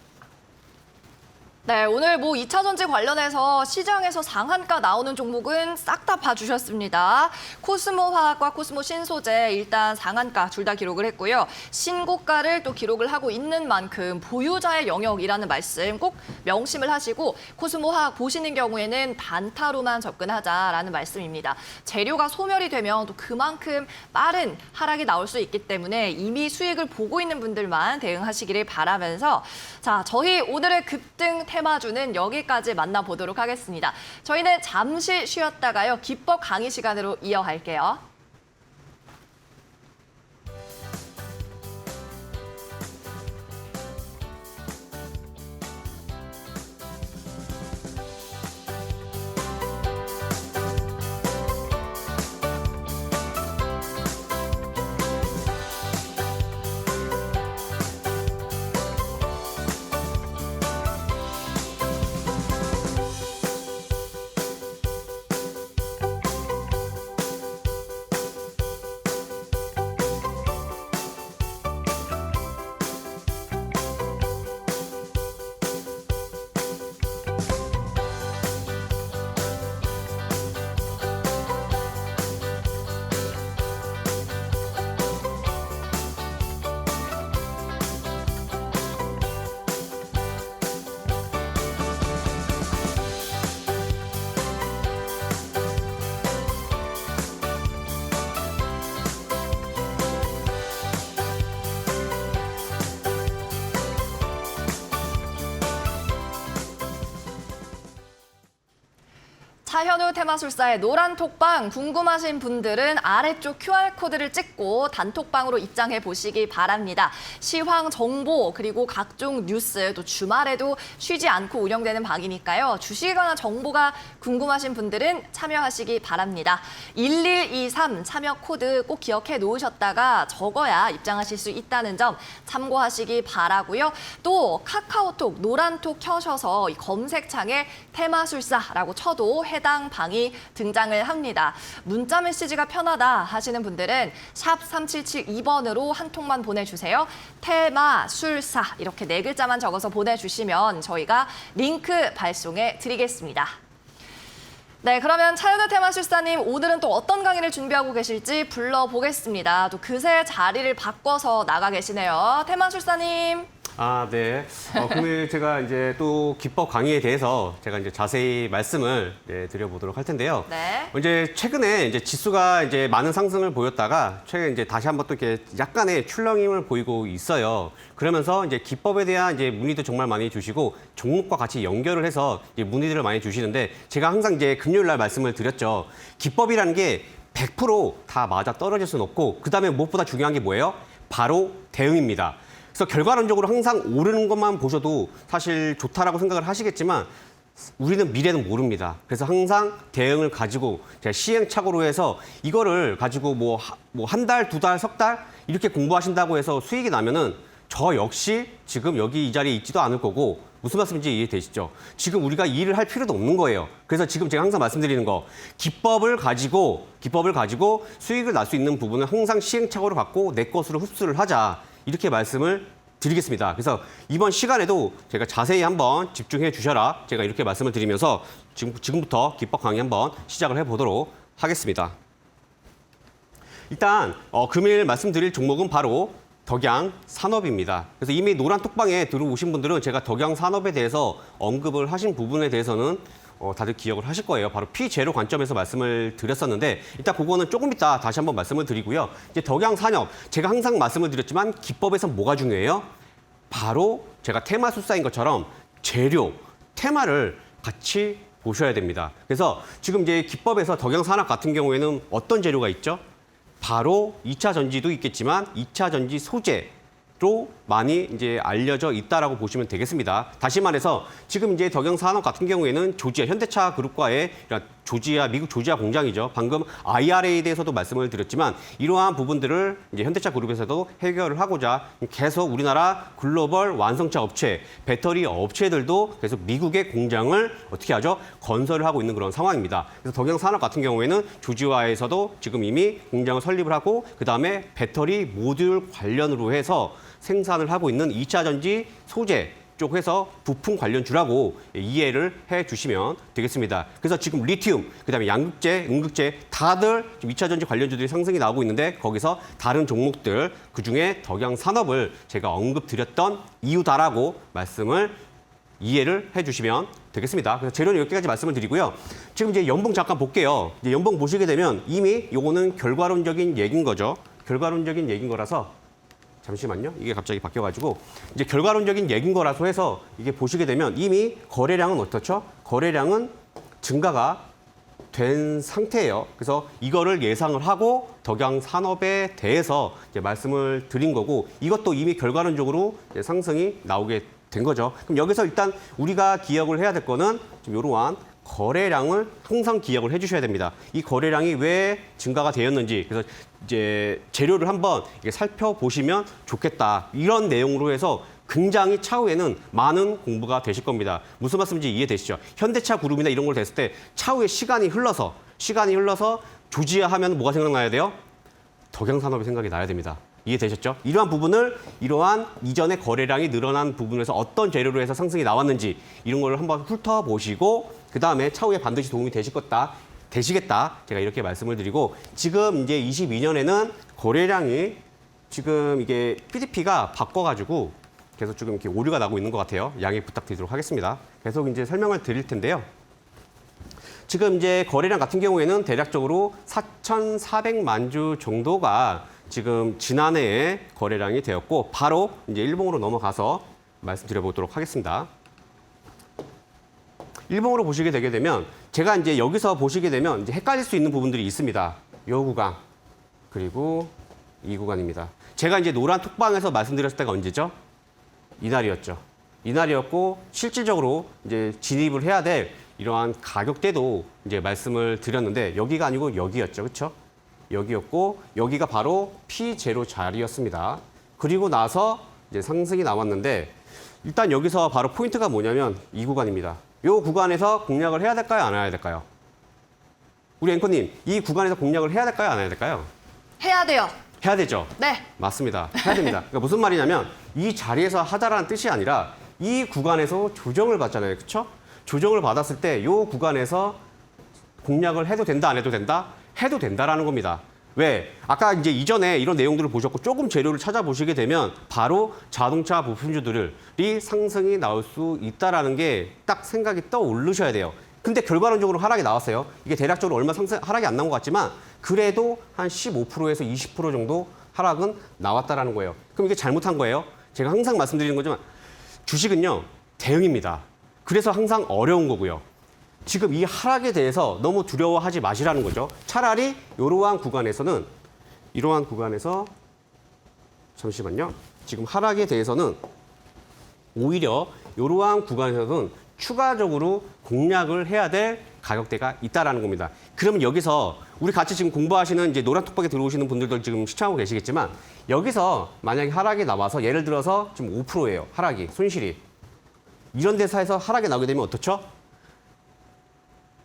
S1: 네, 오늘 2차 전지 관련해서 시장에서 상한가 나오는 종목은 싹 다 봐주셨습니다. 코스모 화학과 코스모 신소재 일단 상한가 둘 다 기록을 했고요. 신고가를 또 기록을 하고 있는 만큼 보유자의 영역이라는 말씀 꼭 명심을 하시고 코스모 화학 보시는 경우에는 단타로만 접근하자라는 말씀입니다. 재료가 소멸이 되면 또 그만큼 빠른 하락이 나올 수 있기 때문에 이미 수익을 보고 있는 분들만 대응하시기를 바라면서 자, 저희 오늘의 급등 테마주는 여기까지 만나보도록 하겠습니다. 저희는 잠시 쉬었다가요. 기법 강의 시간으로 이어갈게요. 차현우 테마술사의 노란 톡방 궁금하신 분들은 아래쪽 QR코드를 찍고 단톡방으로 입장해 보시기 바랍니다. 시황 정보 그리고 각종 뉴스 또 주말에도 쉬지 않고 운영되는 방이니까요. 주식에 관한 정보가 궁금하신 분들은 참여하시기 바랍니다. 1123 참여 코드 꼭 기억해 놓으셨다가 적어야 입장하실 수 있다는 점 참고하시기 바라고요. 또 카카오톡 노란톡 켜셔서 이 검색창에 테마술사라고 쳐도 해당 방이 등장을 합니다. 문자 메시지가 편하다 하시는 분들은 샵 3772번으로 한 통만 보내주세요. 테마술사 이렇게 4글자만 적어서 보내주시면 저희가 링크 발송해 드리겠습니다. 네, 그러면 차현우 테마술사님 오늘은 또 어떤 강의를 준비하고 계실지 불러보겠습니다. 또 그새 자리를 바꿔서 나가 계시네요. 테마술사님.
S2: 아, 네. 금일 제가 이제 또 기법 강의에 대해서 제가 이제 자세히 말씀을 드려보도록 할 텐데요.
S1: 네.
S2: 이제 최근에 이제 지수가 이제 많은 상승을 보였다가 최근에 이제 다시 한번 또 이렇게 약간의 출렁임을 보이고 있어요. 그러면서 이제 기법에 대한 이제 문의도 정말 많이 주시고 종목과 같이 연결을 해서 이제 문의들을 많이 주시는데 제가 항상 이제 금요일 날 말씀을 드렸죠. 기법이라는 게 100% 맞아 떨어질 수는 없고 그다음에 무엇보다 중요한 게 뭐예요? 바로 대응입니다. 그래서 결과론적으로 항상 오르는 것만 보셔도 사실 좋다라고 생각을 하시겠지만 우리는 미래는 모릅니다. 그래서 항상 대응을 가지고 제가 시행착오로 해서 이거를 가지고 뭐 한 달, 2달, 석 달 이렇게 공부하신다고 해서 수익이 나면은 저 역시 지금 여기 이 자리에 있지도 않을 거고 무슨 말씀인지 이해되시죠? 지금 우리가 이 일을 할 필요도 없는 거예요. 그래서 지금 제가 항상 말씀드리는 거 기법을 가지고 수익을 날 수 있는 부분은 항상 시행착오를 갖고 내 것으로 흡수를 하자. 이렇게 말씀을 드리겠습니다. 그래서 이번 시간에도 제가 자세히 한번 집중해 주셔라. 제가 이렇게 말씀을 드리면서 지금부터 기법 강의 한번 시작을 해보도록 하겠습니다. 일단 금일 말씀드릴 종목은 바로 덕양산업입니다. 그래서 이미 노란 톡방에 들어오신 분들은 제가 덕양산업에 대해서 언급을 하신 부분에 대해서는 다들 기억을 하실 거예요. 바로 P0 관점에서 말씀을 드렸었는데 일단 그거는 조금 이따 다시 한번 말씀을 드리고요. 이제 덕양산업, 제가 항상 말씀을 드렸지만 기법에서 뭐가 중요해요? 바로 제가 테마술사인 것처럼 재료, 테마를 같이 보셔야 됩니다. 그래서 지금 이제 기법에서 덕양산업 같은 경우에는 어떤 재료가 있죠? 바로 2차 전지도 있겠지만 2차 전지 소재, 로 많이 이제 알려져 있다라고 보시면 되겠습니다. 다시 말해서 지금 이제 덕양산업 같은 경우에는 조지아 현대차 그룹과의 미국 조지아 공장이죠. 방금 IRA에 대해서도 말씀을 드렸지만 이러한 부분들을 이제 현대차 그룹에서도 해결을 하고자 계속 우리나라 글로벌 완성차 업체, 배터리 업체들도 계속 미국의 공장을 어떻게 하죠? 건설을 하고 있는 그런 상황입니다. 그래서 덕양산업 같은 경우에는 조지아에서도 지금 이미 공장을 설립을 하고 그다음에 배터리 모듈 관련으로 해서 생산을 하고 있는 2차 전지 소재 쪽에서 부품 관련주라고 이해를 해주시면 되겠습니다. 그래서 지금 리튬, 그다음에 양극재, 음극재 다들 2차 전지 관련주들이 상승이 나오고 있는데 거기서 다른 종목들 그중에 덕양산업을 제가 언급드렸던 이유다라고 말씀을 이해를 해주시면 되겠습니다. 그래서 재료는 여기까지 말씀을 드리고요. 지금 이제 연봉 잠깐 볼게요. 이제 연봉 보시게 되면 이미 요거는 결과론적인 얘기인 거죠. 결과론적인 얘기인 거라서 잠시만요. 이게 갑자기 바뀌어가지고 이제 결과론적인 얘기인 거라서 해서 이게 보시게 되면 이미 거래량은 어떻죠? 거래량은 증가가 된 상태예요. 그래서 이거를 예상을 하고 덕양산업에 대해서 이제 말씀을 드린 거고 이것도 이미 결과론적으로 이제 상승이 나오게 된 거죠. 그럼 여기서 일단 우리가 기억을 해야 될 거는 좀 이러한 거래량을 항상 기억을 해주셔야 됩니다. 이 거래량이 왜 증가가 되었는지 그래서 이제 재료를 한번 이렇게 살펴보시면 좋겠다. 이런 내용으로 해서 굉장히 차후에는 많은 공부가 되실 겁니다. 무슨 말씀인지 이해되시죠? 현대차 그룹이나 이런 걸 됐을 때 차후에 시간이 흘러서 조지아 하면 뭐가 생각나야 돼요? 덕양산업이 생각이 나야 됩니다. 이해되셨죠? 이러한 부분을 이러한 이전에 거래량이 늘어난 부분에서 어떤 재료로 해서 상승이 나왔는지 이런 걸 한번 훑어보시고 그다음에 차후에 반드시 도움이 되시겠다. 제가 이렇게 말씀을 드리고 지금 이제 22년에는 거래량이 지금 이게 PDP가 바꿔가지고 계속 지금 이렇게 오류가 나고 있는 것 같아요. 양해 부탁드리도록 하겠습니다. 계속 이제 설명을 드릴 텐데요. 지금 이제 거래량 같은 경우에는 대략적으로 4,400만 주 정도가 지금 지난해에 거래량이 되었고 바로 이제 일봉으로 넘어가서 말씀드려보도록 하겠습니다. 일봉으로 보시게 되게 되면 제가 이제 여기서 보시게 되면 이제 헷갈릴 수 있는 부분들이 있습니다. 요 구간 그리고 이 구간입니다. 제가 이제 노란 톡방에서 말씀드렸을 때가 언제죠? 이날이었죠. 이날이었고 실질적으로 이제 진입을 해야 될 이러한 가격대도 이제 말씀을 드렸는데 여기가 아니고 여기였죠. 그렇죠? 여기였고 여기가 바로 P0 자리였습니다. 그리고 나서 이제 상승이 나왔는데 일단 여기서 바로 포인트가 뭐냐면 이 구간입니다. 이 구간에서 공략을 해야 될까요? 안 해야 될까요? 우리 앵커님, 이 구간에서 공략을 해야 될까요? 안 해야 될까요?
S1: 해야 돼요.
S2: 해야 되죠.
S1: 네.
S2: 맞습니다. 해야 됩니다. 그러니까 무슨 말이냐면 이 자리에서 하자라는 뜻이 아니라 이 구간에서 조정을 받잖아요. 그렇죠? 조정을 받았을 때 이 구간에서 공략을 해도 된다, 안 해도 된다? 해도 된다라는 겁니다. 왜? 아까 이제 이전에 이런 내용들을 보셨고 조금 재료를 찾아보시게 되면 바로 자동차 부품주들이 상승이 나올 수 있다라는 게 딱 생각이 떠오르셔야 돼요. 근데 결과론적으로 하락이 나왔어요. 이게 대략적으로 얼마 하락이 안 나온 것 같지만 그래도 한 15%에서 20% 정도 하락은 나왔다라는 거예요. 그럼 이게 잘못한 거예요? 제가 항상 말씀드리는 거지만 주식은요, 대응입니다. 그래서 항상 어려운 거고요. 지금 이 하락에 대해서 너무 두려워하지 마시라는 거죠. 차라리 이러한 구간에서는 이러한 구간에서 잠시만요. 지금 하락에 대해서는 오히려 이러한 구간에서는 추가적으로 공략을 해야 될 가격대가 있다라는 겁니다. 그러면 여기서 우리 같이 지금 공부하시는 이제 노란 톡방에 들어오시는 분들도 지금 시청하고 계시겠지만 여기서 만약에 하락이 나와서 예를 들어서 지금 5%예요. 하락이, 손실이. 이런 데서에서 하락이 나오게 되면 어떻죠?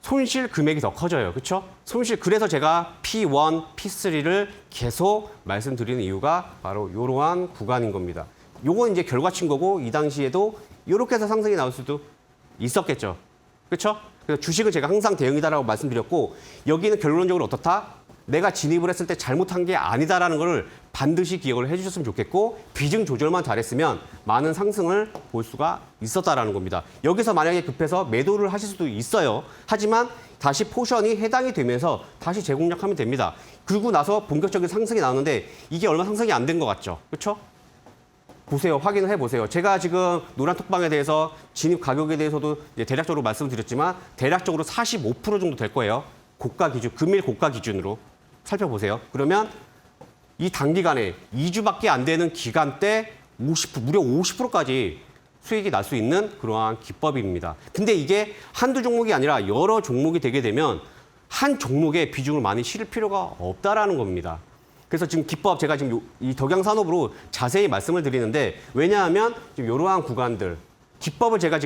S2: 손실 금액이 더 커져요. 그렇죠? 손실. 그래서 제가 P1, P3를 계속 말씀드리는 이유가 바로 이러한 구간인 겁니다. 요건 이제 결과치인 거고 이 당시에도 이렇게 해서 상승이 나올 수도 있었겠죠. 그렇죠? 그래서 주식은 제가 항상 대응이다라고 말씀드렸고 여기는 결론적으로 어떻다? 내가 진입을 했을 때 잘못한 게 아니다라는 걸 반드시 기억을 해주셨으면 좋겠고 비중 조절만 잘했으면 많은 상승을 볼 수가 있었다라는 겁니다. 여기서 만약에 급해서 매도를 하실 수도 있어요. 하지만 다시 포션이 해당이 되면서 다시 재공략하면 됩니다. 그리고 나서 본격적인 상승이 나오는데 이게 얼마 상승이 안 된 것 같죠? 그렇죠? 보세요. 확인을 해보세요. 제가 지금 노란 톡방에 대해서 진입 가격에 대해서도 이제 대략적으로 말씀드렸지만 대략적으로 45% 정도 될 거예요. 고가 기준, 금일 고가 기준으로 살펴보세요. 그러면 이 단기간에 2주밖에 안 되는 기간 때 50%, 무려 50%까지 수익이 날 수 있는 그러한 기법입니다. 근데 이게 한두 종목이 아니라 여러 종목이 되게 되면 한 종목에 비중을 많이 실을 필요가 없다라는 겁니다. 그래서 지금 기법 제가 지금 이 덕양산업으로 자세히 말씀을 드리는데 왜냐하면 지금 이러한 구간들 기법을 제가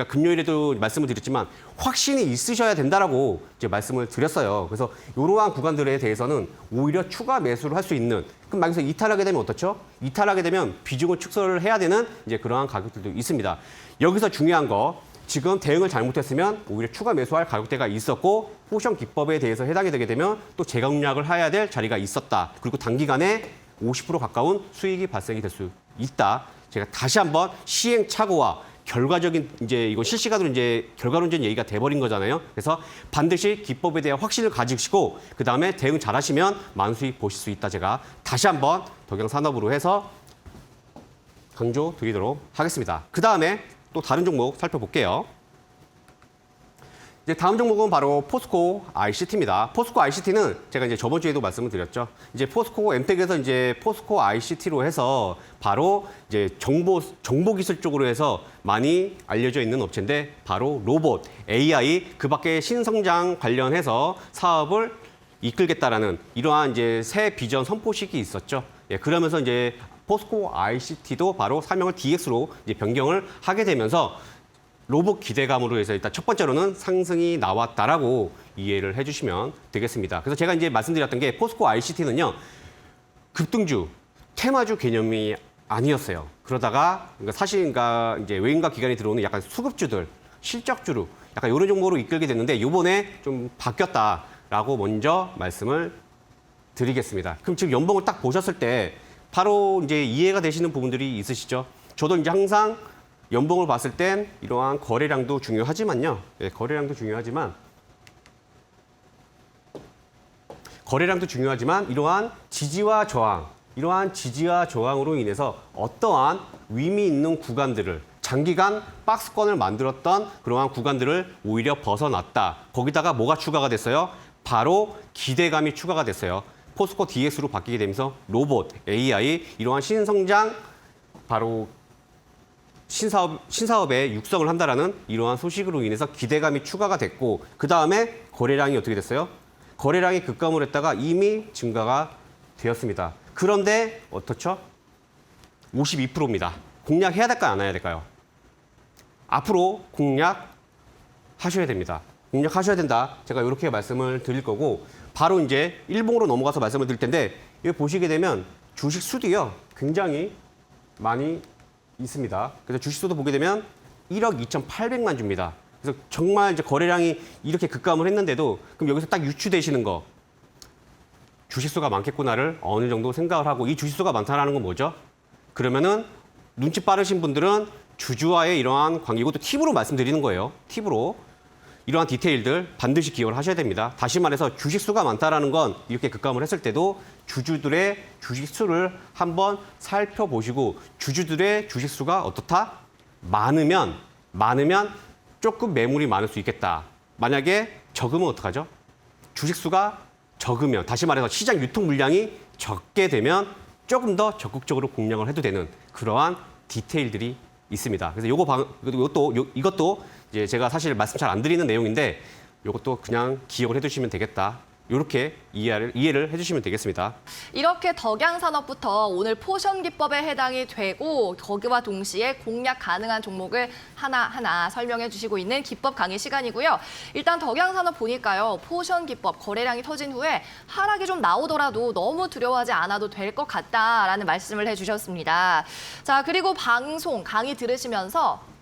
S2: 금요일에도 말씀을 드렸지만 확신이 있으셔야 된다라고 이제 말씀을 드렸어요. 그래서 이러한 구간들에 대해서는 오히려 추가 매수를 할 수 있는 그럼 여기서 이탈하게 되면 어떻죠? 이탈하게 되면 비중을 축소를 해야 되는 이제 그러한 가격들도 있습니다. 여기서 중요한 거 지금 대응을 잘못했으면 오히려 추가 매수할 가격대가 있었고 포션 기법에 대해서 해당이 되게 되면 또 재공략을 해야 될 자리가 있었다. 그리고 단기간에 50% 가까운 수익이 발생이 될 수 있다. 제가 다시 한번 시행착오와 결과적인 이제 이거 실시간으로 이제 결과론적인 얘기가 돼버린 거잖아요. 그래서 반드시 기법에 대한 확신을 가지시고 그 다음에 대응 잘하시면 많은 수익 보실 수 있다. 제가 다시 한번 덕양산업으로 해서 강조드리도록 하겠습니다. 그 다음에 또 다른 종목 살펴볼게요. 이제 다음 종목은 바로 포스코 ICT입니다. 포스코 ICT는 제가 이제 저번 주에도 말씀을 드렸죠. 이제 포스코 엠텍에서 이제 포스코 ICT로 해서 바로 이제 정보 기술 쪽으로 해서 많이 알려져 있는 업체인데 바로 로봇, AI 그 밖에 신성장 관련해서 사업을 이끌겠다라는 이러한 이제 새 비전 선포식이 있었죠. 예, 그러면서 이제 포스코 ICT도 바로 사명을 DX로 이제 변경을 하게 되면서 로봇 기대감으로 해서 일단 첫 번째로는 상승이 나왔다라고 이해를 해주시면 되겠습니다. 그래서 제가 이제 말씀드렸던 게 포스코 ICT는요 급등주, 테마주 개념이 아니었어요. 그러다가 사실 이제 외인과 기관이 들어오는 약간 수급주들, 실적주로 약간 이런 종목으로 이끌게 됐는데 이번에 좀 바뀌었다라고 먼저 말씀을 드리겠습니다. 그럼 지금 연봉을 딱 보셨을 때 바로 이제 이해가 되시는 부분들이 있으시죠? 저도 이제 항상 연봉을 봤을 땐 이러한 거래량도 중요하지만요. 예, 거래량도 중요하지만 이러한 지지와 저항, 이러한 지지와 저항으로 인해서 어떠한 의미 있는 구간들을 장기간 박스권을 만들었던 그러한 구간들을 오히려 벗어났다. 거기다가 뭐가 추가가 됐어요? 바로 기대감이 추가가 됐어요. 포스코 DX로 바뀌게 되면서 로봇, AI 이러한 신성장 바로 신사업에 육성을 한다라는 이러한 소식으로 인해서 기대감이 추가가 됐고 그 다음에 거래량이 어떻게 됐어요? 거래량이 급감을 했다가 이미 증가가 되었습니다. 그런데 어떻죠? 52%입니다. 공략해야 될까요? 안 해야 될까요? 앞으로 공략하셔야 됩니다. 공략하셔야 된다. 제가 이렇게 말씀을 드릴 거고 바로 이제 일봉으로 넘어가서 말씀을 드릴 텐데 여기 보시게 되면 주식 수도요. 굉장히 많이 있습니다. 그래서 주식 수도 보게 되면 1억 2,800만 주입니다. 그래서 정말 이제 거래량이 이렇게 급감을 했는데도 그럼 여기서 딱 유추되시는 거 주식수가 많겠구나를 어느 정도 생각을 하고 이 주식수가 많다는 건 뭐죠? 그러면은 눈치 빠르신 분들은 주주와의 이러한 관계, 이것도 팁으로 말씀드리는 거예요. 팁으로. 이러한 디테일들 반드시 기억을 하셔야 됩니다. 다시 말해서 주식수가 많다라는 건 이렇게 급감을 했을 때도 주주들의 주식수를 한번 살펴보시고 주주들의 주식수가 어떻다? 많으면 조금 매물이 많을 수 있겠다. 만약에 적으면 어떡하죠? 주식수가 적으면 다시 말해서 시장 유통 물량이 적게 되면 조금 더 적극적으로 공략을 해도 되는 그러한 디테일들이 있습니다. 그래서 이것도 이제 제가 사실 말씀 잘 안 드리는 내용인데 이것도 그냥 기억을 해두시면 되겠다. 이렇게 이해를 해주시면 되겠습니다.
S1: 이렇게 덕양산업부터 오늘 포션 기법에 해당이 되고 거기와 동시에 공략 가능한 종목을 하나하나 설명해 주시고 있는 기법 강의 시간이고요. 일단 덕양산업 보니까요. 포션 기법 거래량이 터진 후에 하락이 좀 나오더라도 너무 두려워하지 않아도 될 것 같다라는 말씀을 해주셨습니다. 자, 그리고 방송 강의 들으시면서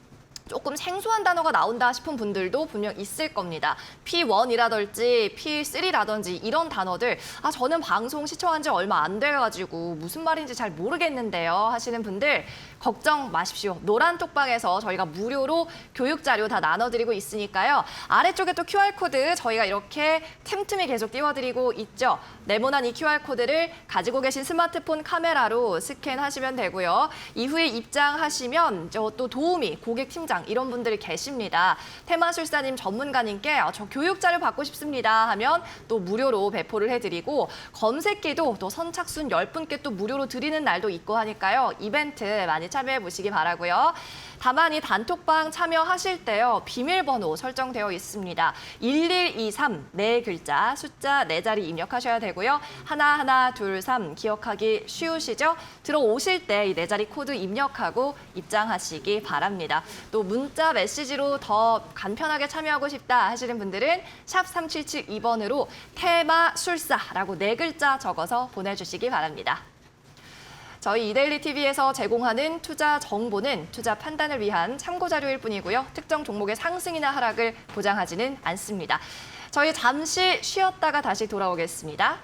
S1: 조금 생소한 단어가 나온다 싶은 분들도 분명 있을 겁니다. P1이라든지 P3라든지 이런 단어들 저는 방송 시청한 지 얼마 안 돼가지고 무슨 말인지 잘 모르겠는데요 하시는 분들 걱정 마십시오. 노란 톡방에서 저희가 무료로 교육 자료 다 나눠드리고 있으니까요. 아래쪽에 또 QR코드 저희가 이렇게 틈틈이 계속 띄워드리고 있죠. 네모난 이 QR코드를 가지고 계신 스마트폰 카메라로 스캔하시면 되고요. 이후에 입장하시면 또 도우미, 고객팀장 이런 분들이 계십니다. 테마술사님 전문가님께 저 교육 자료 받고 싶습니다 하면 또 무료로 배포를 해드리고 검색기도 또 선착순 10분께 또 무료로 드리는 날도 있고 하니까요. 이벤트 많이 참여해 보시기 바라고요. 다만 이 단톡방 참여하실 때요. 비밀번호 설정되어 있습니다. 1123 네 글자 숫자 4자리 입력하셔야 되고요. 하나하나 둘 삼 기억하기 쉬우시죠? 들어오실 때 이 4자리 코드 입력하고 입장하시기 바랍니다. 또 문자 메시지로 더 간편하게 참여하고 싶다 하시는 분들은 샵 3772번으로 테마술사라고 4글자 적어서 보내주시기 바랍니다. 저희 이데일리 TV에서 제공하는 투자 정보는 투자 판단을 위한 참고 자료일 뿐이고요. 특정 종목의 상승이나 하락을 보장하지는 않습니다. 저희 잠시 쉬었다가 다시 돌아오겠습니다.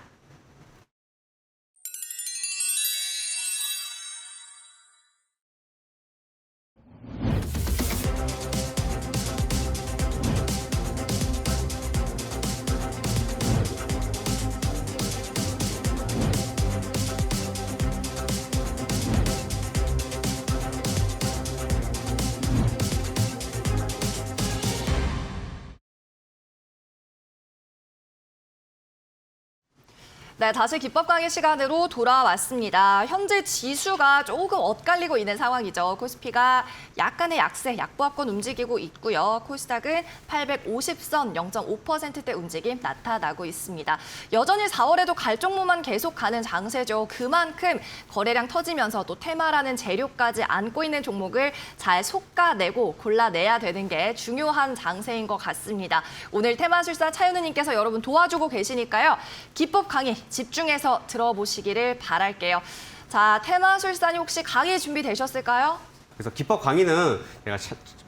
S1: 네, 다시 기법 강의 시간으로 돌아왔습니다. 현재 지수가 조금 엇갈리고 있는 상황이죠. 코스피가 약간의 약세, 약보합권 움직이고 있고요. 코스닥은 850선 0.5%대 움직임 나타나고 있습니다. 여전히 4월에도 갈 종목만 계속 가는 장세죠. 그만큼 거래량 터지면서 또 테마라는 재료까지 안고 있는 종목을 잘 솎아내고 골라내야 되는 게 중요한 장세인 것 같습니다. 오늘 테마술사 차윤우님께서 여러분 도와주고 계시니까요. 기법 강의 집중해서 들어보시기를 바랄게요. 자, 테마술사님 혹시 강의 준비되셨을까요?
S2: 그래서 기법 강의는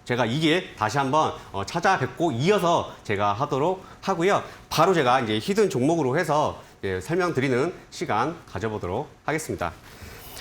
S2: 제가 이 길 다시 한번 찾아뵙고 이어서 제가 하도록 하고요. 바로 제가 이제 히든 종목으로 해서 설명드리는 시간 가져보도록 하겠습니다.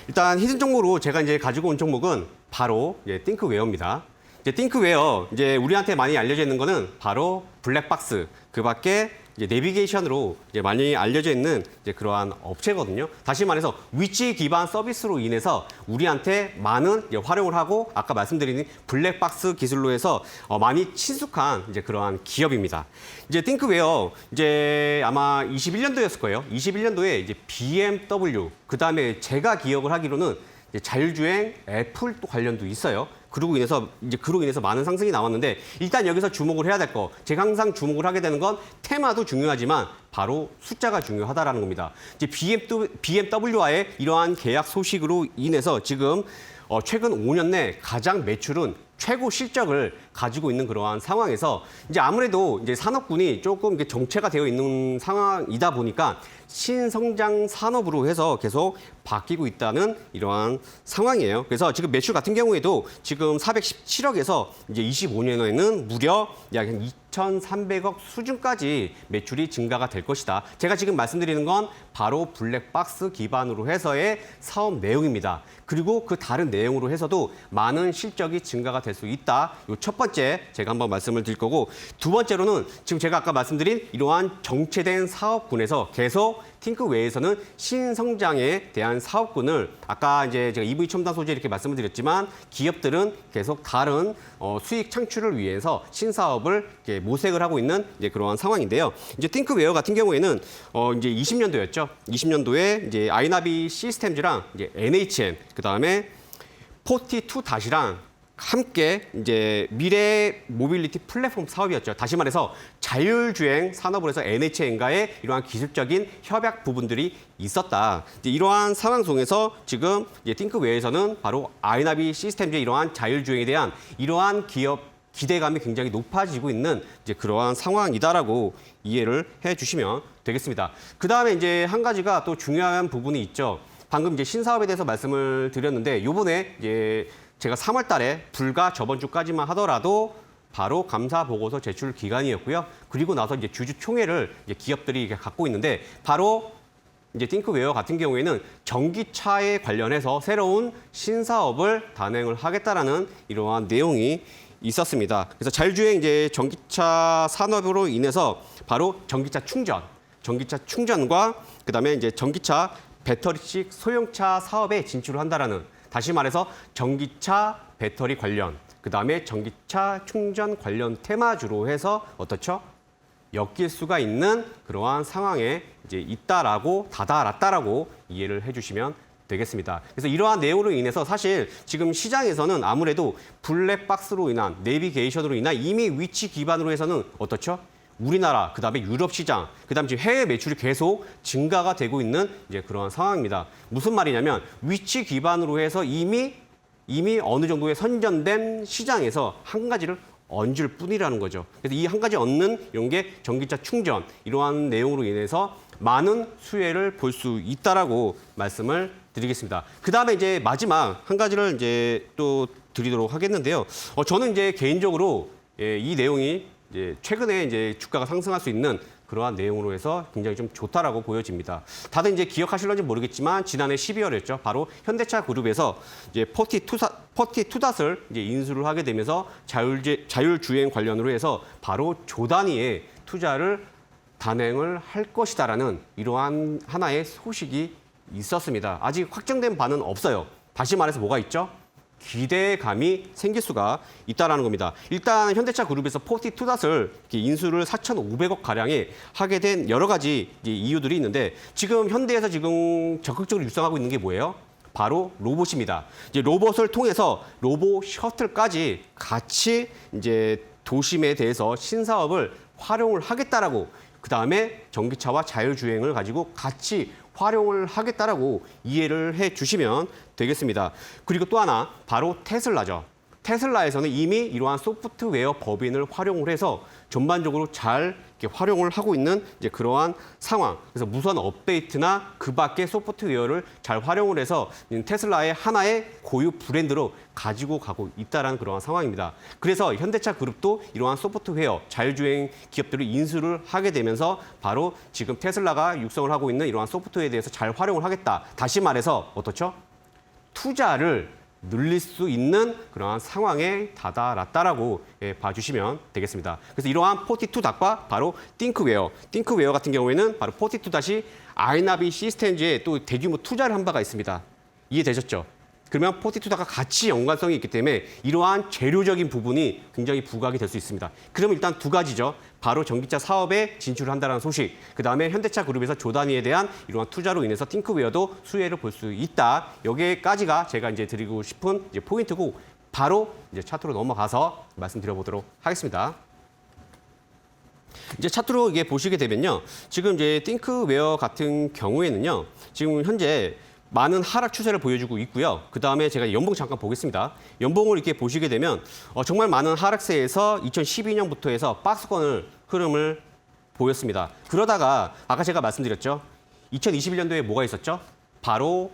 S2: 일단 히든 종목으로 제가 이제 가지고 온 종목은 바로 띵크웨어입니다. 띵크웨어 이제 우리한테 많이 알려져 있는 거는 바로 블랙박스. 그밖에 이제 내비게이션으로 이제 많이 알려져 있는 이제 그러한 업체거든요. 다시 말해서 위치 기반 서비스로 인해서 우리한테 많은 이제 활용을 하고 아까 말씀드린 블랙박스 기술로 해서 많이 친숙한 이제 그러한 기업입니다. 이제 띵크웨어 이제 아마 21년도였을 거예요. 21년도에 이제 BMW 그다음에 제가 기억을 하기로는 이제 자율주행 애플 또 관련도 있어요. 그로 인해서 많은 상승이 나왔는데 일단 여기서 주목을 해야 될 거. 제가 항상 주목을 하게 되는 건 테마도 중요하지만 바로 숫자가 중요하다라는 겁니다. 이제 BMW와의 이러한 계약 소식으로 인해서 지금 최근 5년 내 가장 매출은 최고 실적을 가지고 있는 그러한 상황에서 이제 아무래도 이제 산업군이 조금 이게 정체가 되어 있는 상황이다 보니까 신성장 산업으로 해서 계속 바뀌고 있다는 이러한 상황이에요. 그래서 지금 매출 같은 경우에도 지금 417억에서 이제 25년에는 무려 약 2,300억 수준까지 매출이 증가가 될 것이다. 제가 지금 말씀드리는 건 바로 블랙박스 기반으로 해서의 사업 내용입니다. 그리고 그 다른 내용으로 해서도 많은 실적이 증가가 될 수 있다. 요 첫 번째 제가 한번 말씀을 드릴 거고 두 번째로는 지금 제가 아까 말씀드린 이러한 정체된 사업군에서 계속 팅크웨어에서는 신성장에 대한 사업군을 아까 이제 제가 EV 첨단 소재 이렇게 말씀을 드렸지만 기업들은 계속 다른 수익 창출을 위해서 신사업을 이렇게 모색을 하고 있는 이제 그러한 상황인데요. 이제 팅크웨어 같은 경우에는 이제 20년도였죠. 20년도에 이제 아이나비 시스템즈랑 이제 NHN 그다음에 42-랑 함께 이제 미래 모빌리티 플랫폼 사업이었죠. 다시 말해서 자율주행 산업으로 해서 NHN과의 이러한 기술적인 협약 부분들이 있었다. 이제 이러한 상황 속에서 지금 이제 띵크웨어에서는 바로 아이나비 시스템즈의 이러한 자율주행에 대한 이러한 기업 기대감이 굉장히 높아지고 있는 이제 그러한 상황이다라고 이해를 해주시면 되겠습니다. 그 다음에 이제 한 가지가 또 중요한 부분이 있죠. 방금 이제 신사업에 대해서 말씀을 드렸는데 요번에 이제 제가 3월 달에 불과 저번 주까지만 하더라도 바로 감사 보고서 제출 기간이었고요. 그리고 나서 이제 주주총회를 이제 기업들이 갖고 있는데 바로 이제 띵크웨어 같은 경우에는 전기차에 관련해서 새로운 신사업을 단행을 하겠다라는 이러한 내용이 있었습니다. 그래서 자율주행 이제 전기차 산업으로 인해서 바로 전기차 충전과 그다음에 이제 전기차 배터리식 소형차 사업에 진출을 한다라는 다시 말해서 전기차 배터리 관련, 그다음에 전기차 충전 관련 테마주로 해서 어떻죠? 엮일 수가 있는 그러한 상황에 이제 있다라고 다다랐다라고 이해를 해주시면 되겠습니다. 그래서 이러한 내용으로 인해서 사실 지금 시장에서는 아무래도 블랙박스로 인한 내비게이션으로 인한 이미 위치 기반으로 해서는 어떻죠? 우리나라, 그다음에 유럽 시장, 그다음에 지금 해외 매출이 계속 증가가 되고 있는 이제 그런 상황입니다. 무슨 말이냐면 위치 기반으로 해서 이미 어느 정도의 선전된 시장에서 한 가지를 얹을 뿐이라는 거죠. 그래서 이 한 가지 얹는 이런 게 전기차 충전 이러한 내용으로 인해서 많은 수혜를 볼 수 있다라고 말씀을 드리겠습니다. 그다음에 이제 마지막 한 가지를 이제 또 드리도록 하겠는데요. 저는 이제 개인적으로 이 내용이 이제 최근에 이제 주가가 상승할 수 있는 그러한 내용으로 해서 굉장히 좀 좋다라고 보여집니다. 다들 이제 기억하실런지 모르겠지만 지난해 12월이었죠. 바로 현대차 그룹에서 이제 42닷을 이제 인수를 하게 되면서 자율주행 관련으로 해서 바로 조 단위의 투자를 단행을 할 것이다라는 이러한 하나의 소식이 있었습니다. 아직 확정된 바는 없어요. 다시 말해서 뭐가 있죠? 기대감이 생길 수가 있다는 겁니다. 일단 현대차 그룹에서 42닷을 인수를 4,500억 가량에 하게 된 여러 가지 이제 이유들이 있는데 지금 현대에서 지금 적극적으로 육성하고 있는 게 뭐예요? 바로 로봇입니다. 이제 로봇을 통해서 로봇 셔틀까지 같이 이제 도심에 대해서 신사업을 활용을 하겠다라고 그다음에 전기차와 자율주행을 가지고 같이 활용을 하겠다라고 이해를 해 주시면 되겠습니다. 그리고 또 하나 바로 테슬라죠. 테슬라에서는 이미 이러한 소프트웨어 법인을 활용을 해서 전반적으로 잘 이렇게 활용을 하고 있는 이제 그러한 상황. 그래서 무선 업데이트나 그 밖의 소프트웨어를 잘 활용을 해서 테슬라의 하나의 고유 브랜드로 가지고 가고 있다는 그러한 상황입니다. 그래서 현대차 그룹도 이러한 소프트웨어 자율주행 기업들을 인수를 하게 되면서 바로 지금 테슬라가 육성을 하고 있는 이러한 소프트웨어에 대해서 잘 활용을 하겠다. 다시 말해서 어떻죠? 투자를 늘릴 수 있는 그러한 상황에 다다랐다라고 봐주시면 되겠습니다. 그래서 이러한 42닷과 바로 띵크웨어 같은 경우에는 바로 42-아이나비 시스템즈에 또 대규모 투자를 한 바가 있습니다. 이해되셨죠? 그러면 42닷과 같이 연관성이 있기 때문에 이러한 재료적인 부분이 굉장히 부각이 될 수 있습니다. 그럼 일단 두 가지죠. 바로 전기차 사업에 진출을 한다는 소식, 그다음에 현대차 그룹에서 조단위에 대한 이러한 투자로 인해서 띵크웨어도 수혜를 볼 수 있다. 여기까지가 제가 이제 드리고 싶은 이제 포인트고 바로 이제 차트로 넘어가서 말씀드려보도록 하겠습니다. 이제 차트로 이게 보시게 되면요. 지금 이제 띵크웨어 같은 경우에는요. 지금 현재 많은 하락 추세를 보여주고 있고요. 그다음에 제가 연봉 잠깐 보겠습니다. 연봉을 이렇게 보시게 되면 정말 많은 하락세에서 2012년부터 해서 박스권 흐름을 보였습니다. 그러다가 아까 제가 말씀드렸죠. 2021년도에 뭐가 있었죠? 바로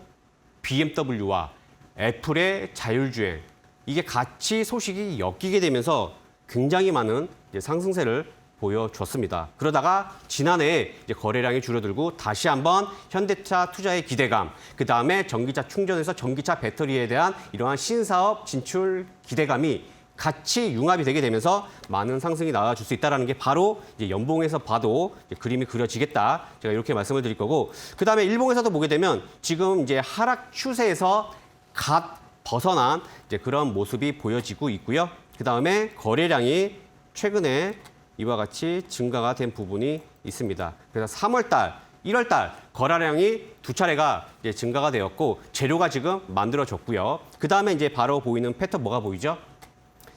S2: BMW와 애플의 자율주행. 이게 같이 소식이 엮이게 되면서 굉장히 많은 이제 상승세를 보여줬습니다. 그러다가 지난해 이제 거래량이 줄어들고 다시 한번 현대차 투자의 기대감, 그 다음에 전기차 충전에서 전기차 배터리에 대한 이러한 신사업 진출 기대감이 같이 융합이 되게 되면서 많은 상승이 나와줄 수 있다는 게 바로 이제 연봉에서 봐도 이제 그림이 그려지겠다. 제가 이렇게 말씀을 드릴 거고, 그 다음에 일봉에서도 보게 되면 지금 이제 하락 추세에서 갓 벗어난 이제 그런 모습이 보여지고 있고요. 그 다음에 거래량이 최근에 이와 같이 증가가 된 부분이 있습니다. 그래서 3월 달, 1월 달 거래량이 두 차례가 이제 증가가 되었고 재료가 지금 만들어졌고요. 그 다음에 이제 바로 보이는 패턴 뭐가 보이죠?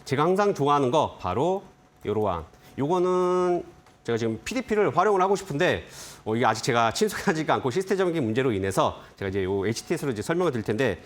S2: 제가 항상 좋아하는 거 바로 이러한. 요거는 제가 지금 PDP를 활용을 하고 싶은데 이게 아직 제가 친숙하지가 않고 시스템적인 문제로 인해서 제가 이제 요 HTS로 이제 설명을 드릴 텐데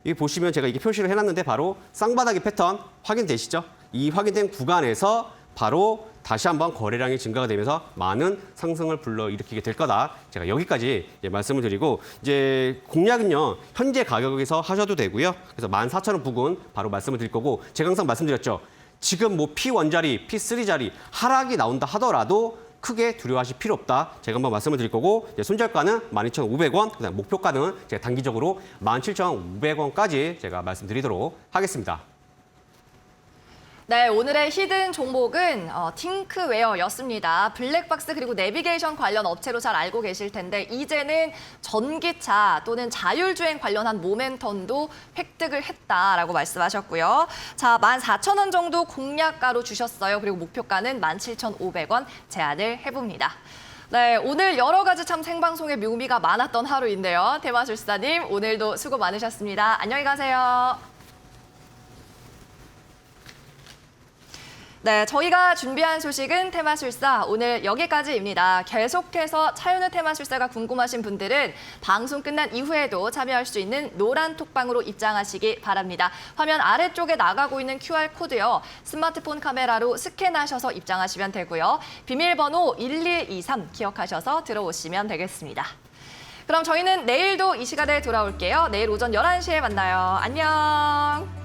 S2: 여기 보시면 제가 이게 표시를 해놨는데 바로 쌍바닥의 패턴 확인되시죠? 이 확인된 구간에서 바로 다시 한번 거래량이 증가가 되면서 많은 상승을 불러일으키게 될 거다. 제가 여기까지 말씀을 드리고 이제 공략은요. 현재 가격에서 하셔도 되고요. 그래서 14,000원 부근 바로 말씀을 드릴 거고 제가 항상 말씀드렸죠. 지금 뭐 P1자리, P3자리 하락이 나온다 하더라도 크게 두려워하실 필요 없다. 제가 한번 말씀을 드릴 거고 손절가는 12,500원, 그다음 목표가는 제가 단기적으로 17,500원까지 제가 말씀드리도록 하겠습니다.
S1: 네, 오늘의 히든 종목은 팅크웨어였습니다. 블랙박스 그리고 내비게이션 관련 업체로 잘 알고 계실 텐데 이제는 전기차 또는 자율주행 관련한 모멘텀도 획득을 했다라고 말씀하셨고요. 자, 14,000원 정도 공략가로 주셨어요. 그리고 목표가는 17,500원 제안을 해봅니다. 네, 오늘 여러 가지 참 생방송의 묘미가 많았던 하루인데요. 테마술사님, 오늘도 수고 많으셨습니다. 안녕히 가세요. 네, 저희가 준비한 소식은 테마술사 오늘 여기까지입니다. 계속해서 차윤우 테마술사가 궁금하신 분들은 방송 끝난 이후에도 참여할 수 있는 노란 톡방으로 입장하시기 바랍니다. 화면 아래쪽에 나가고 있는 QR코드요. 스마트폰 카메라로 스캔하셔서 입장하시면 되고요. 비밀번호 1123 기억하셔서 들어오시면 되겠습니다. 그럼 저희는 내일도 이 시간에 돌아올게요. 내일 오전 11시에 만나요. 안녕.